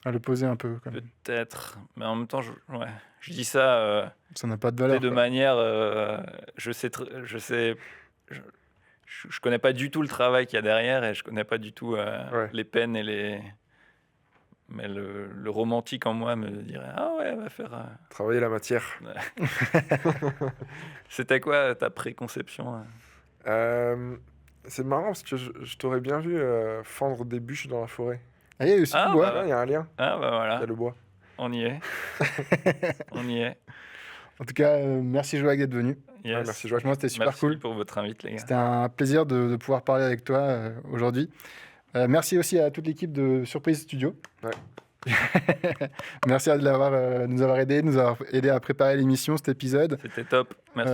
à le poser un peu. Peut-être. Mais en même temps, je dis ça... ça n'a pas de valeur. De manière... je connais pas du tout le travail qu'il y a derrière et je connais pas du tout les peines et les... Mais le romantique en moi me dirait « Ah ouais, va faire... Travailler la matière. » C'était quoi ta préconception? C'est marrant parce que je t'aurais bien vu fendre des bûches dans la forêt. Ah, il y a aussi du bois. Il y a un lien. Ah bah voilà. Il y a le bois. On y est. On y est. En tout cas, merci Joël d'être venu. Yes. Merci Joël. Franchement, c'était super cool. Merci pour votre invite, les gars. C'était un plaisir de pouvoir parler avec toi aujourd'hui. Merci aussi à toute l'équipe de Surprise Studio. Ouais. Merci de nous avoir aidé à préparer l'émission, cet épisode. C'était top. Merci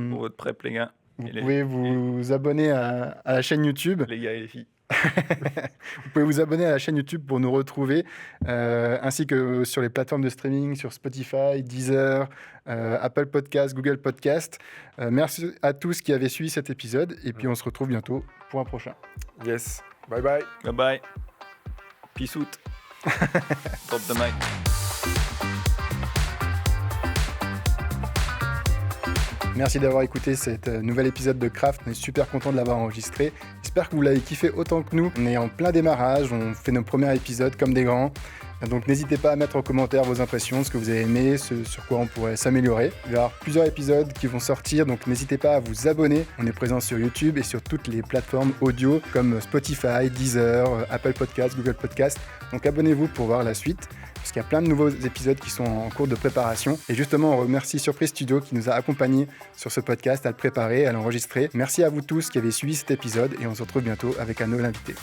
pour votre prep, les gars. Vous pouvez vous abonner à la chaîne YouTube. Les gars et les filles. Vous pouvez vous abonner à la chaîne YouTube pour nous retrouver, ainsi que sur les plateformes de streaming, sur Spotify, Deezer, Apple Podcast, Google Podcast. Merci à tous qui avaient suivi cet épisode, et puis on se retrouve bientôt pour un prochain. Yes. Bye bye. Bye bye. Peace out. Drop the mic. Merci d'avoir écouté cet nouvel épisode de Craft. On est super content de l'avoir enregistré. J'espère que vous l'avez kiffé autant que nous. On est en plein démarrage, on fait nos premiers épisodes comme des grands. Donc n'hésitez pas à mettre en commentaire vos impressions, ce que vous avez aimé, ce sur quoi on pourrait s'améliorer. Il va y avoir plusieurs épisodes qui vont sortir, donc n'hésitez pas à vous abonner. On est présent sur YouTube et sur toutes les plateformes audio comme Spotify, Deezer, Apple Podcasts, Google Podcasts. Donc abonnez-vous pour voir la suite, parce qu'il y a plein de nouveaux épisodes qui sont en cours de préparation. Et justement, on remercie Surprise Studio qui nous a accompagnés sur ce podcast, à le préparer, à l'enregistrer. Merci à vous tous qui avez suivi cet épisode et on se retrouve bientôt avec un nouvel invité.